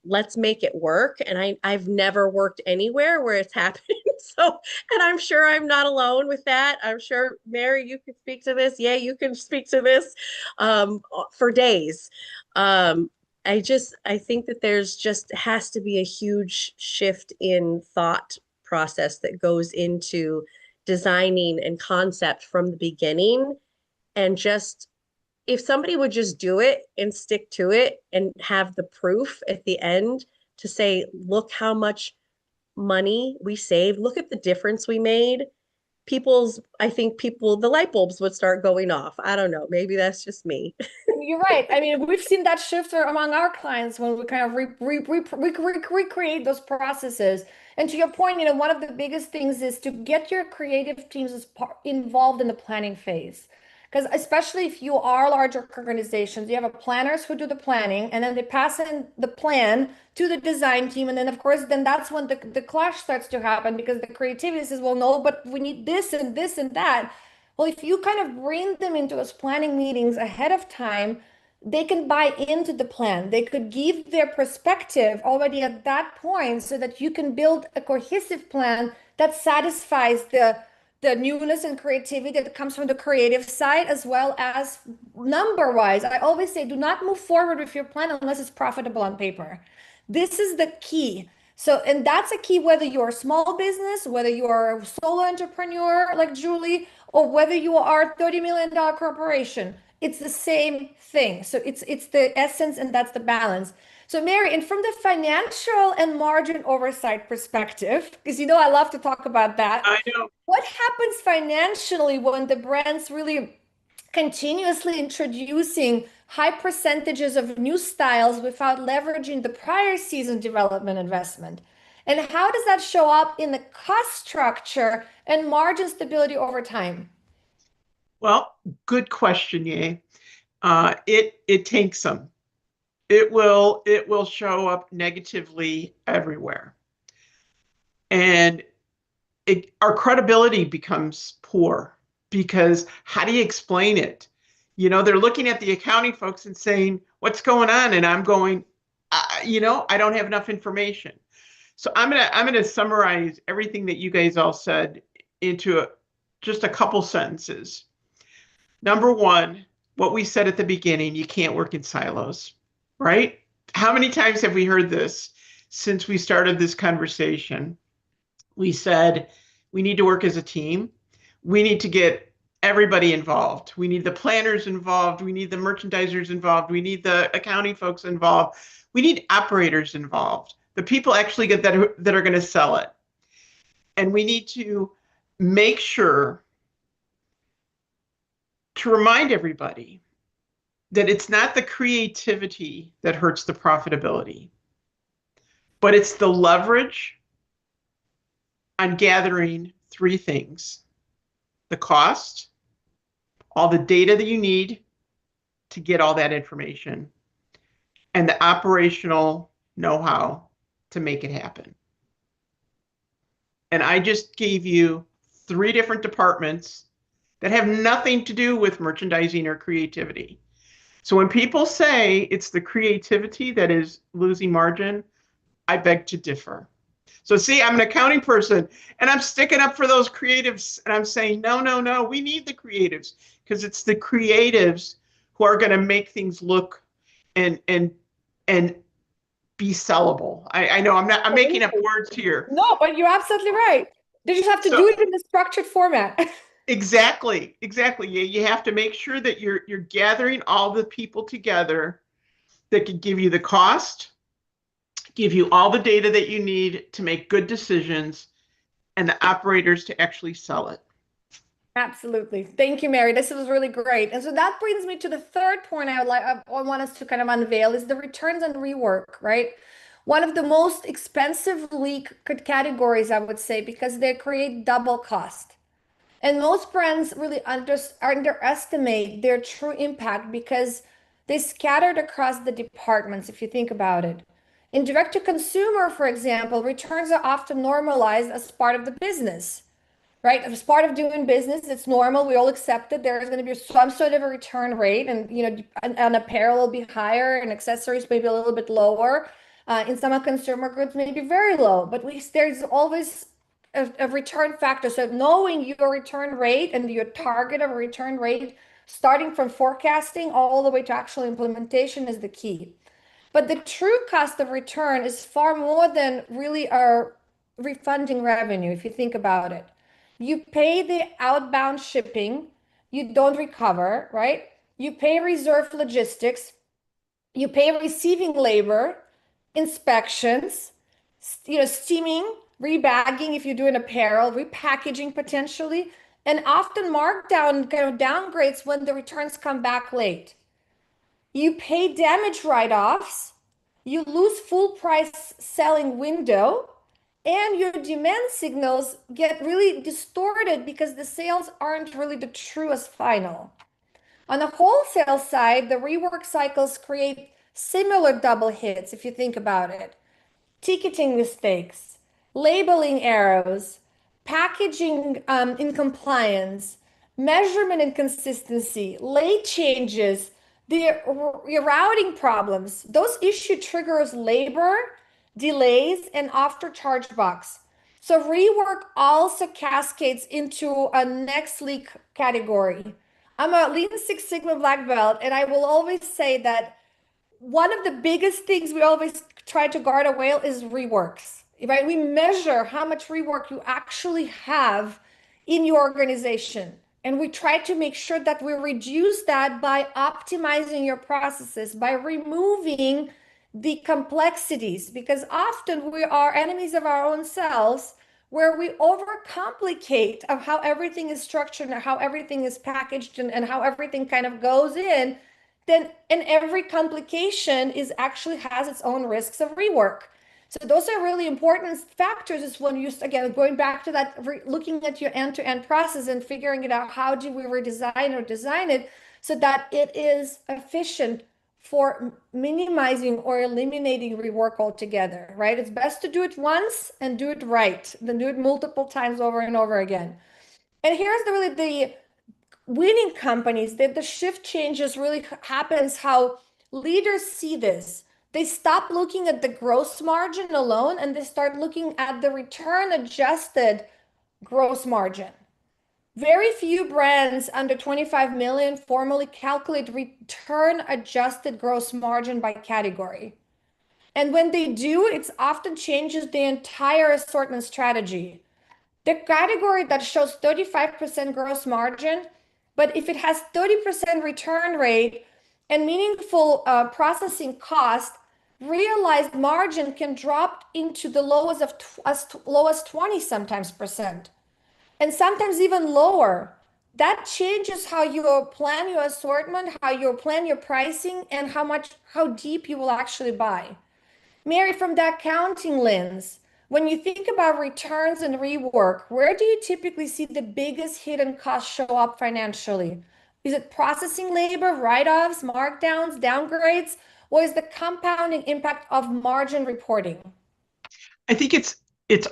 [SPEAKER 3] let's make it work. And I've never worked anywhere where it's happening. So, and I'm sure I'm not alone with that. I'm sure, Mary, you can speak to this. Yeah, you can speak to this for days. I think that there's just has to be a huge shift in thought process that goes into designing and concept from the beginning. And just, if somebody would just do it and stick to it and have the proof at the end to say, look how much money we saved, look at the difference we made, I think the light bulbs would start going off. I don't know, maybe that's just me.
[SPEAKER 1] You're right. I mean, we've seen that shift among our clients when we kind of recreate those processes. And to your point, one of the biggest things is to get your creative teams involved in the planning phase. Because especially if you are larger organizations, you have planners who do the planning, and then they pass in the plan to the design team. And then, of course, then that's when the clash starts to happen, because the creativity says, well, no, but we need this and this and that. Well, if you kind of bring them into those planning meetings ahead of time, they can buy into the plan. They could give their perspective already at that point, so that you can build a cohesive plan that satisfies the newness and creativity that comes from the creative side, as well as number wise. I always say, do not move forward with your plan unless it's profitable on paper. This is the key. So, and that's a key, whether you're a small business, whether you are a solo entrepreneur like Julie, or whether you are a $30 million corporation, it's the same thing. So it's the essence, and that's the balance. So Mary, and from the financial and margin oversight perspective, because I love to talk about that,
[SPEAKER 2] I know.
[SPEAKER 1] what happens financially when the brands really continuously introducing high percentages of new styles without leveraging the prior season development investment? And how does that show up in the cost structure and margin stability over time?
[SPEAKER 2] Well, good question, Ye. It takes some. It will show up negatively everywhere. And our credibility becomes poor because how do you explain it? They're looking at the accounting folks and saying, what's going on? And I'm going, I don't have enough information. So I'm gonna summarize everything that you guys all said into just a couple sentences. Number one, what we said at the beginning, you can't work in silos, right? How many times have we heard this since we started this conversation? We said we need to work as a team. We need to get everybody involved. We need the planners involved. We need the merchandisers involved. We need the accounting folks involved. We need operators involved, the people actually that are going to sell it. And we need to make sure to remind everybody that it's not the creativity that hurts the profitability, but it's the leverage on gathering three things: the cost, all the data that you need to get all that information, and the operational know-how to make it happen. And I just gave you three different departments that have nothing to do with merchandising or creativity. So when people say it's the creativity that is losing margin, I beg to differ. So see, I'm an accounting person and I'm sticking up for those creatives and I'm saying, no, we need the creatives because it's the creatives who are going to make things look and be sellable. I know I'm making up words here.
[SPEAKER 1] No, but you're absolutely right. They just have to do it in the structured format.
[SPEAKER 2] Exactly. You have to make sure that you're gathering all the people together that can give you the cost, give you all the data that you need to make good decisions, and the operators to actually sell it.
[SPEAKER 1] Absolutely. Thank you, Mary. This was really great. And so that brings me to the third point I want us to kind of unveil is the returns and rework, right? One of the most expensive leak categories, I would say, because they create double cost. And most brands really underestimate their true impact because they scattered across the departments, if you think about it. In direct to consumer, for example, returns are often normalized as part of the business, right? As part of doing business, it's normal. We all accept it. There's going to be some sort of a return rate, and an apparel will be higher, and accessories maybe a little bit lower. In some consumer goods, maybe very low. But there's always a return factor. So knowing your return rate and your target of a return rate, starting from forecasting all the way to actual implementation, is the key. But the true cost of return is far more than really our refunding revenue, if you think about it. You pay the outbound shipping, you don't recover, right? You pay reserve logistics, you pay receiving labor, inspections, steaming, rebagging if you're doing apparel, repackaging potentially, and often markdown kind of downgrades when the returns come back late. You pay damage write-offs, you lose full price selling window, and your demand signals get really distorted because the sales aren't really the truest final. On the wholesale side, the rework cycles create similar double hits if you think about it. Ticketing mistakes, labeling errors, packaging incompliance, measurement inconsistency, late changes, the routing problems. Those issue triggers labor, delays, and after chargebacks. So rework also cascades into a next leak category. I'm a Lean Six Sigma black belt, and I will always say that one of the biggest things we always try to guard away is reworks, right? We measure how much rework you actually have in your organization. And we try to make sure that we reduce that by optimizing your processes, by removing the complexities, because often we are enemies of our own selves, where we overcomplicate of how everything is structured and how everything is packaged and how everything kind of goes in. Then, and every complication is actually has its own risks of rework. So those are really important factors. Is when you, again, going back to that, looking at your end-to-end process and figuring it out, how do we redesign or design it so that it is efficient for minimizing or eliminating rework altogether, right? It's best to do it once and do it right, than do it multiple times over and over again. And here's really the winning companies, that the shift changes really happens how leaders see this. They stop looking at the gross margin alone and they start looking at the return adjusted gross margin. Very few brands under 25 million formally calculate return adjusted gross margin by category. And when they do, it often changes the entire assortment strategy. The category that shows 35% gross margin, but if it has 30% return rate and meaningful processing cost, realized margin can drop into the lowest of as low as 20 sometimes percent, and sometimes even lower. That changes how you plan your assortment, how you plan your pricing, and how deep you will actually buy. Mary, from that accounting lens, when you think about returns and rework, where do you typically see the biggest hidden costs show up financially? Is it processing labor, write-offs, markdowns, downgrades, or is the compounding impact of margin reporting?
[SPEAKER 2] I think it's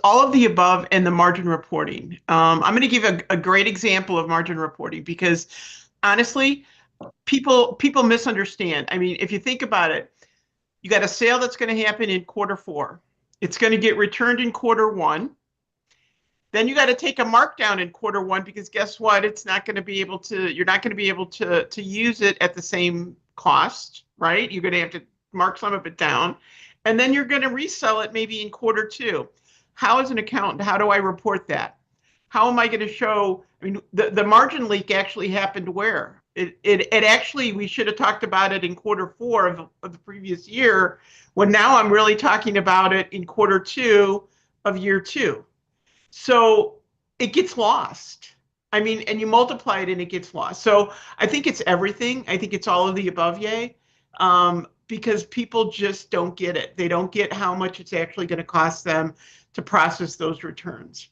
[SPEAKER 2] all of the above and the margin reporting. I'm going to give a great example of margin reporting because honestly, people misunderstand. I mean, if you think about it, you got a sale that's going to happen in quarter 4. It's going to get returned in quarter 1. Then you got to take a markdown in quarter 1 because guess what? You're not going to be able to use it at the same cost, right? You're going to have to mark some of it down. And then you're going to resell it maybe in quarter 2. How, as an accountant, how do I report that? How am I going to show? I mean, the margin leak actually happened where? It actually, we should have talked about it in quarter 4 of the previous year, when now I'm really talking about it in quarter 2 of year 2. So it gets lost. I mean, and you multiply it and it gets lost. So I think it's everything. I think it's all of the above, yay. Because people just don't get it. They don't get how much it's actually going to cost them to process those returns.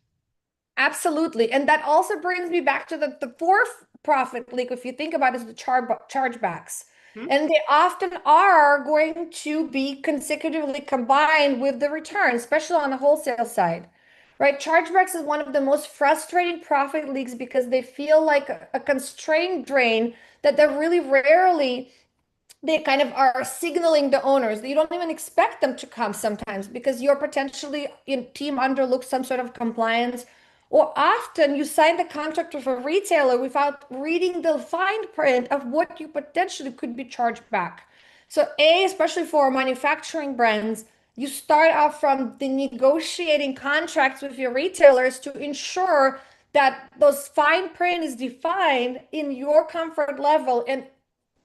[SPEAKER 1] Absolutely. And that also brings me back to the fourth profit leak, if you think about it, is the chargebacks. And they often are going to be consecutively combined with the return, especially on the wholesale side, right? Chargebacks is one of the most frustrating profit leaks because they feel like a constrained drain that they're really rarely, they kind of are signaling the owners. You don't even expect them to come sometimes because you're potentially in team underlooks some sort of compliance, or often you sign the contract with a retailer without reading the fine print of what you potentially could be charged back. So especially for manufacturing brands, you start off from the negotiating contracts with your retailers to ensure that those fine print is defined in your comfort level and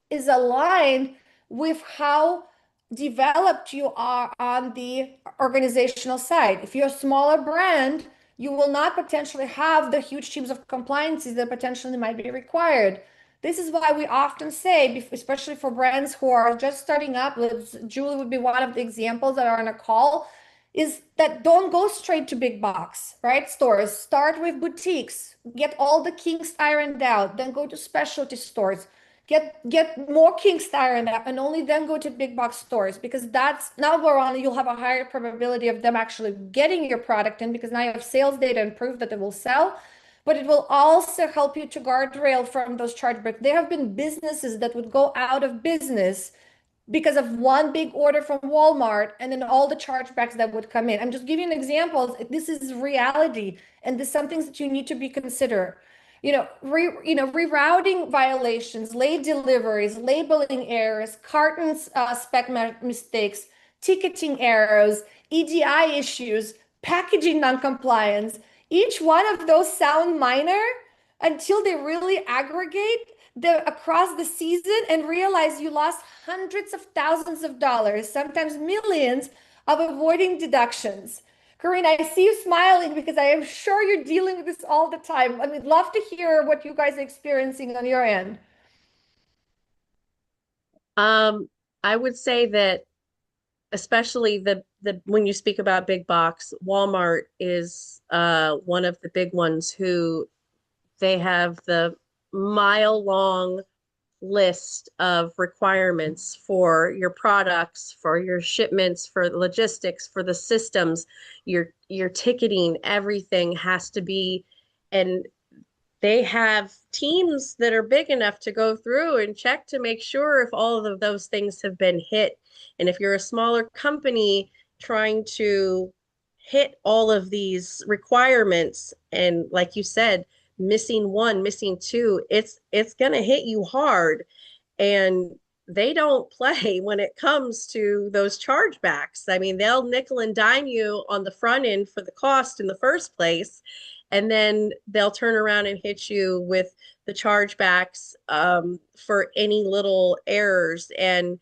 [SPEAKER 1] is aligned with how developed you are on the organizational side. If you're a smaller brand, you will not potentially have the huge teams of compliances that potentially might be required. This is why we often say, especially for brands who are just starting up, Julie would be one of the examples that are on a call, is that don't go straight to big box, right? Stores. Start with boutiques, get all the kinks ironed out, then go to specialty stores. Get more kinks ironed out, and only then go to big box stores, because that's now where on you'll have a higher probability of them actually getting your product in, because now you have sales data and proof that it will sell. But it will also help you to guardrail from those chargebacks. There have been businesses that would go out of business because of one big order from Walmart and then all the chargebacks that would come in. I'm just giving examples. This is reality, and this is some things that you need to be considered. Rerouting violations, late deliveries, labeling errors, cartons spec mistakes, ticketing errors, EDI issues, packaging noncompliance. Each one of those sound minor until they really aggregate. across the season and realize you lost hundreds of thousands of dollars, sometimes millions, of avoiding deductions. Corinne, I see you smiling because I am sure you're dealing with this all the time. I would love to hear what you guys are experiencing on your end.
[SPEAKER 3] I would say that especially the when you speak about big box, Walmart is one of the big ones who they have the mile long list of requirements for your products, for your shipments, for the logistics, for the systems, your ticketing, everything has to be, and they have teams that are big enough to go through and check to make sure if all of those things have been hit. And if you're a smaller company trying to hit all of these requirements, and like you said, missing one, missing two, it's going to hit you hard. And they don't play when it comes to those chargebacks. I mean, they'll nickel and dime you on the front end for the cost in the first place, and then they'll turn around and hit you with the chargebacks for any little errors. And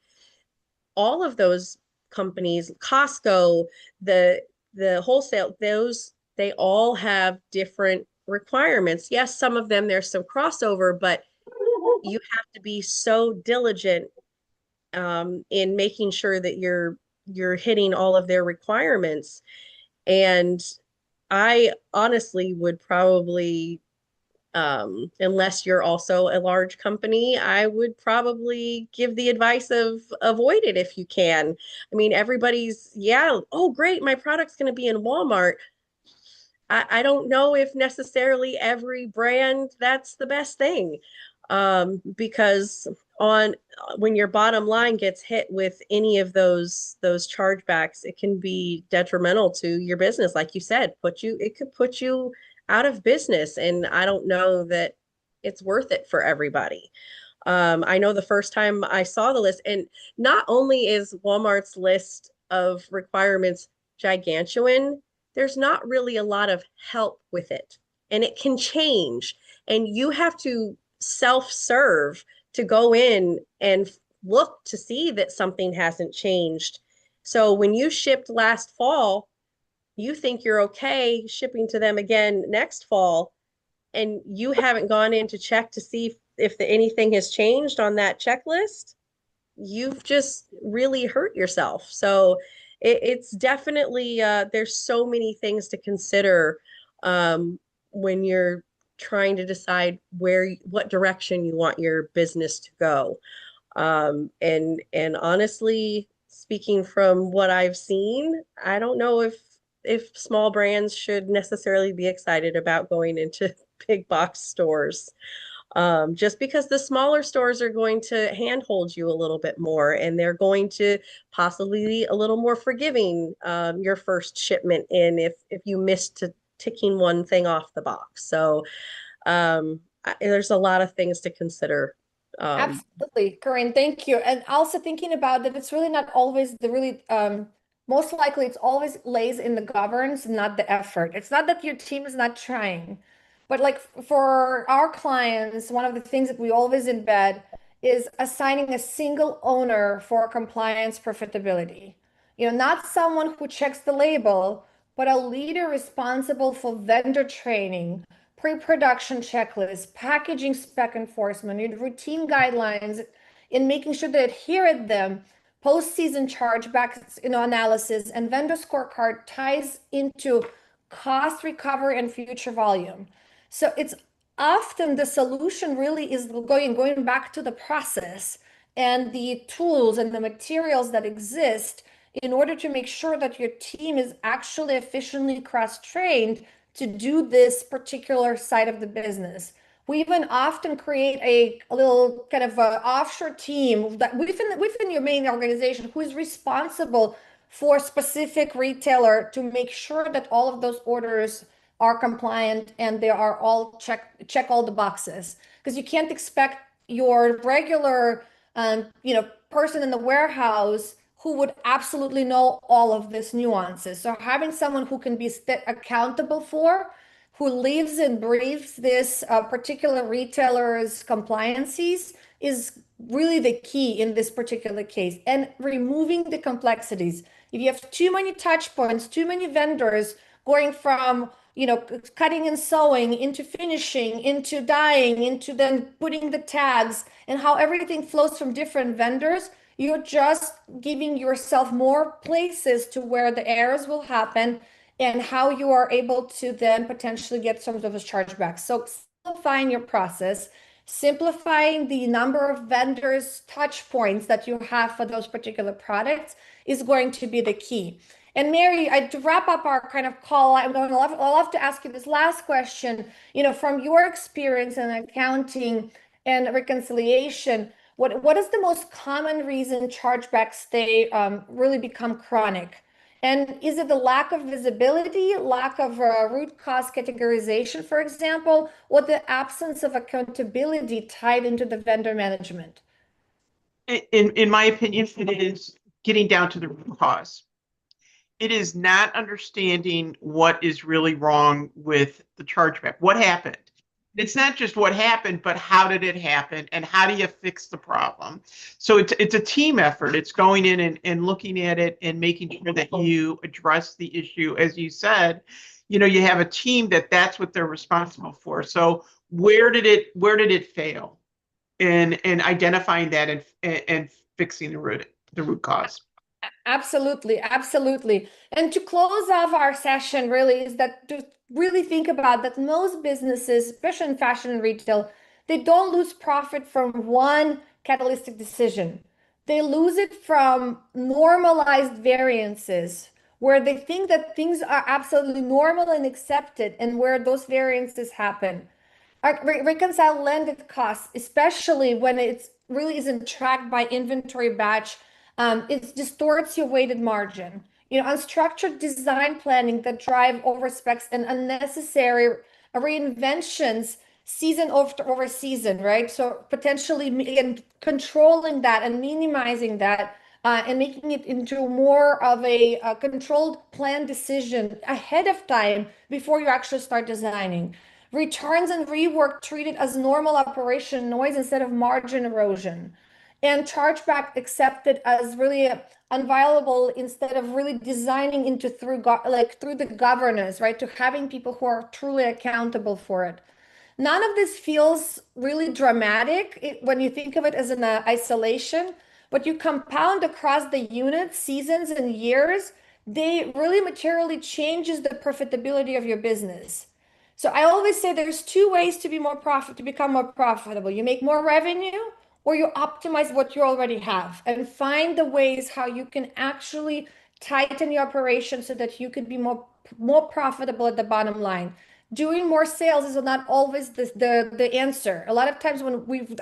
[SPEAKER 3] all of those companies, Costco, the wholesale, those they all have different requirements. Yes, some of them there's some crossover, but you have to be so diligent in making sure that you're hitting all of their requirements. And I honestly would probably, unless you're also a large company, I would probably give the advice of avoid it if you can. I mean, everybody's, yeah, oh, great, my product's going to be in Walmart. I don't know if necessarily every brand that's the best thing, because on when your bottom line gets hit with any of those chargebacks, it can be detrimental to your business. Like you said, it could put you out of business, and I don't know that it's worth it for everybody. I know the first time I saw the list, and not only is Walmart's list of requirements gigantuan, there's not really a lot of help with it, and it can change, and you have to self-serve to go in and look to see that something hasn't changed. So when you shipped last fall, you think you're okay shipping to them again next fall, and you haven't gone in to check to see if anything has changed on that checklist, you've just really hurt yourself. So it's definitely there's so many things to consider when you're trying to decide what direction you want your business to go. And honestly, speaking from what I've seen, I don't know if small brands should necessarily be excited about going into big box stores. Just because the smaller stores are going to handhold you a little bit more, and they're going to possibly be a little more forgiving your first shipment in if you missed ticking one thing off the box. So there's a lot of things to consider.
[SPEAKER 1] Absolutely, Corinne, thank you. And also thinking about that, it's really not always the really, most likely it's always lays in the governance, not the effort. It's not that your team is not trying, but like for our clients, one of the things that we always embed is assigning a single owner for compliance profitability. Not someone who checks the label, but a leader responsible for vendor training, pre-production checklist, packaging spec enforcement, routine guidelines, in making sure they adhere to them, post-season chargebacks, analysis, and vendor scorecard ties into cost recovery and future volume. So it's often the solution really is going back to the process and the tools and the materials that exist in order to make sure that your team is actually efficiently cross-trained to do this particular side of the business. We even often create a little kind of offshore team that within your main organization who is responsible for specific retailer to make sure that all of those orders are compliant and they are all check all the boxes. Because you can't expect your regular person in the warehouse who would absolutely know all of these nuances. So having someone who can be accountable for, who lives and breathes this particular retailer's compliances is really the key in this particular case, and removing the complexities. If you have too many touch points, too many vendors going from, cutting and sewing into finishing, into dyeing, into then putting the tags, and how everything flows from different vendors, you're just giving yourself more places to where the errors will happen, and how you are able to then potentially get some of those chargebacks. So simplifying your process, simplifying the number of vendors touch points that you have for those particular products is going to be the key. And Mary, to wrap up our kind of call, I'd love to ask you this last question. From your experience in accounting and reconciliation, what is the most common reason chargebacks they really become chronic? And is it the lack of visibility, lack of root cause categorization, for example, or the absence of accountability tied into the vendor management?
[SPEAKER 2] In my opinion, it is getting down to the root cause. It is not understanding what is really wrong with the chargeback. What happened? It's not just what happened, but how did it happen, and how do you fix the problem? So it's a team effort. It's going in and looking at it and making sure that you address the issue. As you said, you have a team that's what they're responsible for. So where did it fail? And identifying that and fixing the root cause.
[SPEAKER 1] Absolutely, absolutely. And to close off our session, really, is that to really think about that most businesses, especially in fashion and retail, they don't lose profit from one catalytic decision. They lose it from normalized variances where they think that things are absolutely normal and accepted, and where those variances happen. Reconcile landed costs, especially when it's really isn't tracked by inventory batch, it distorts your weighted margin. Unstructured design planning that drive overspecs and unnecessary reinventions season over season, right? So potentially again, controlling that and minimizing that, and making it into more of a controlled plan decision ahead of time before you actually start designing. Returns and rework treated as normal operation noise instead of margin erosion. And chargeback accepted as really unviable instead of really designing into through the governance, right? To having people who are truly accountable for it. None of this feels really dramatic when you think of it as an isolation, but you compound across the units, seasons, and years, they really materially changes the profitability of your business. So I always say there's two ways to become more profitable. You make more revenue, or you optimize what you already have and find the ways how you can actually tighten your operation so that you can be more profitable at the bottom line. Doing more sales is not always the answer. A lot of times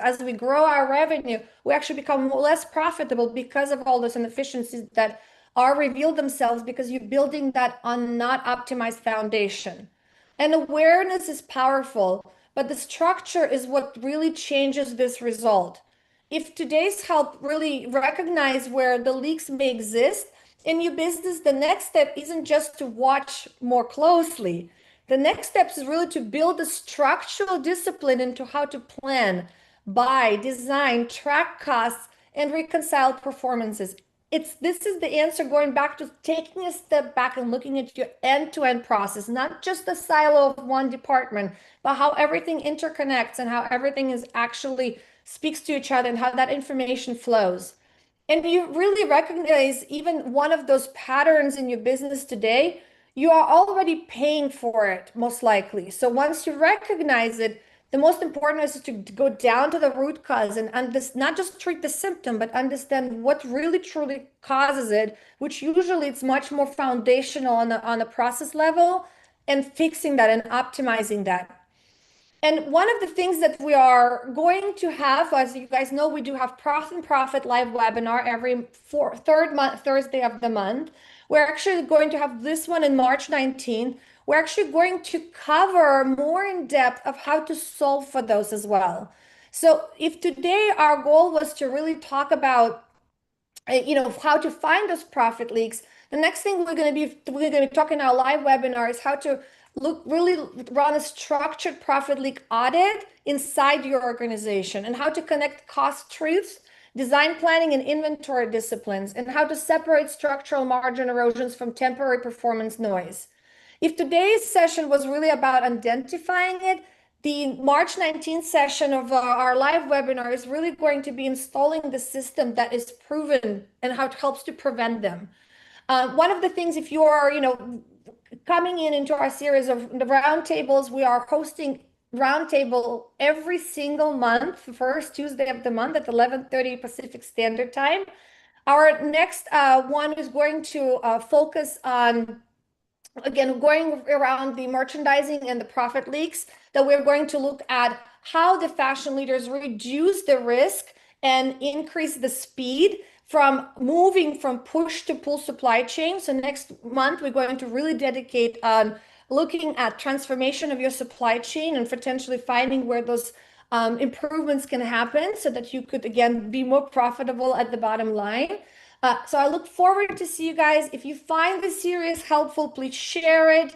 [SPEAKER 1] as we grow our revenue, we actually become less profitable because of all those inefficiencies that are revealed themselves because you're building that on not optimized foundation. And awareness is powerful, but the structure is what really changes this result. If today's help really recognize where the leaks may exist in your business, the next step isn't just to watch more closely. The next step is really to build a structural discipline into how to plan, buy, design, track costs, and reconcile performances. This is the answer going back to taking a step back and looking at your end-to-end process, not just the silo of one department, but how everything interconnects and how everything is actually speaks to each other and how that information flows. And you really recognize even one of those patterns in your business today, you are already paying for it, most likely. So once you recognize it, the most important is to go down to the root cause and not just treat the symptom, but understand what really truly causes it, which usually it's much more foundational on the process level, and fixing that and optimizing that. And one of the things that we are going to have, as you guys know, we do have Profit live webinar every third Thursday of the month. We're actually going to have this one in March 19th. We're actually going to cover more in depth of how to solve for those as well. So if today our goal was to really talk about how to find those profit leaks, the next thing we're going to be talking in our live webinar is how to really run a structured profit leak audit inside your organization, and how to connect cost truths, design planning, and inventory disciplines, and how to separate structural margin erosions from temporary performance noise. If today's session was really about identifying it, the March 19th session of our live webinar is really going to be installing the system that is proven and how it helps to prevent them. One of the things, if you are, coming into our series of the roundtables, we are hosting roundtable every single month, first Tuesday of the month at 11:30 Pacific Standard Time. Our next one is going to focus on, again, going around the merchandising and the profit leaks, that we're going to look at how the fashion leaders reduce the risk and increase the speed from moving from push to pull supply chain. So next month, we're going to really dedicate on looking at transformation of your supply chain and potentially finding where those improvements can happen so that you could, again, be more profitable at the bottom line. So I look forward to see you guys. If you find this series helpful, please share it,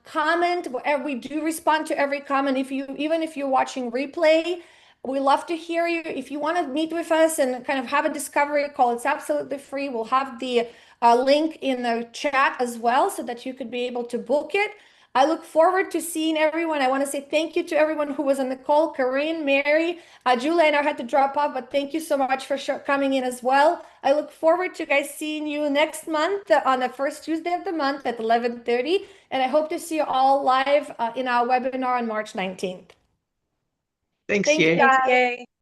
[SPEAKER 1] comment. We do respond to every comment. Even if you're watching replay, we love to hear you. If you want to meet with us and kind of have a discovery call, it's absolutely free. We'll have the link in the chat as well so that you could be able to book it. I look forward to seeing everyone. I want to say thank you to everyone who was on the call. Corinne, Mary, Julia, and I had to drop off, but thank you so much for coming in as well. I look forward to guys seeing you next month on the first Tuesday of the month at 11:30. And I hope to see you all live in our webinar on March 19th.
[SPEAKER 2] Thanks,
[SPEAKER 1] Thank you,
[SPEAKER 2] Ye.
[SPEAKER 1] guys.
[SPEAKER 3] Thanks, Yay.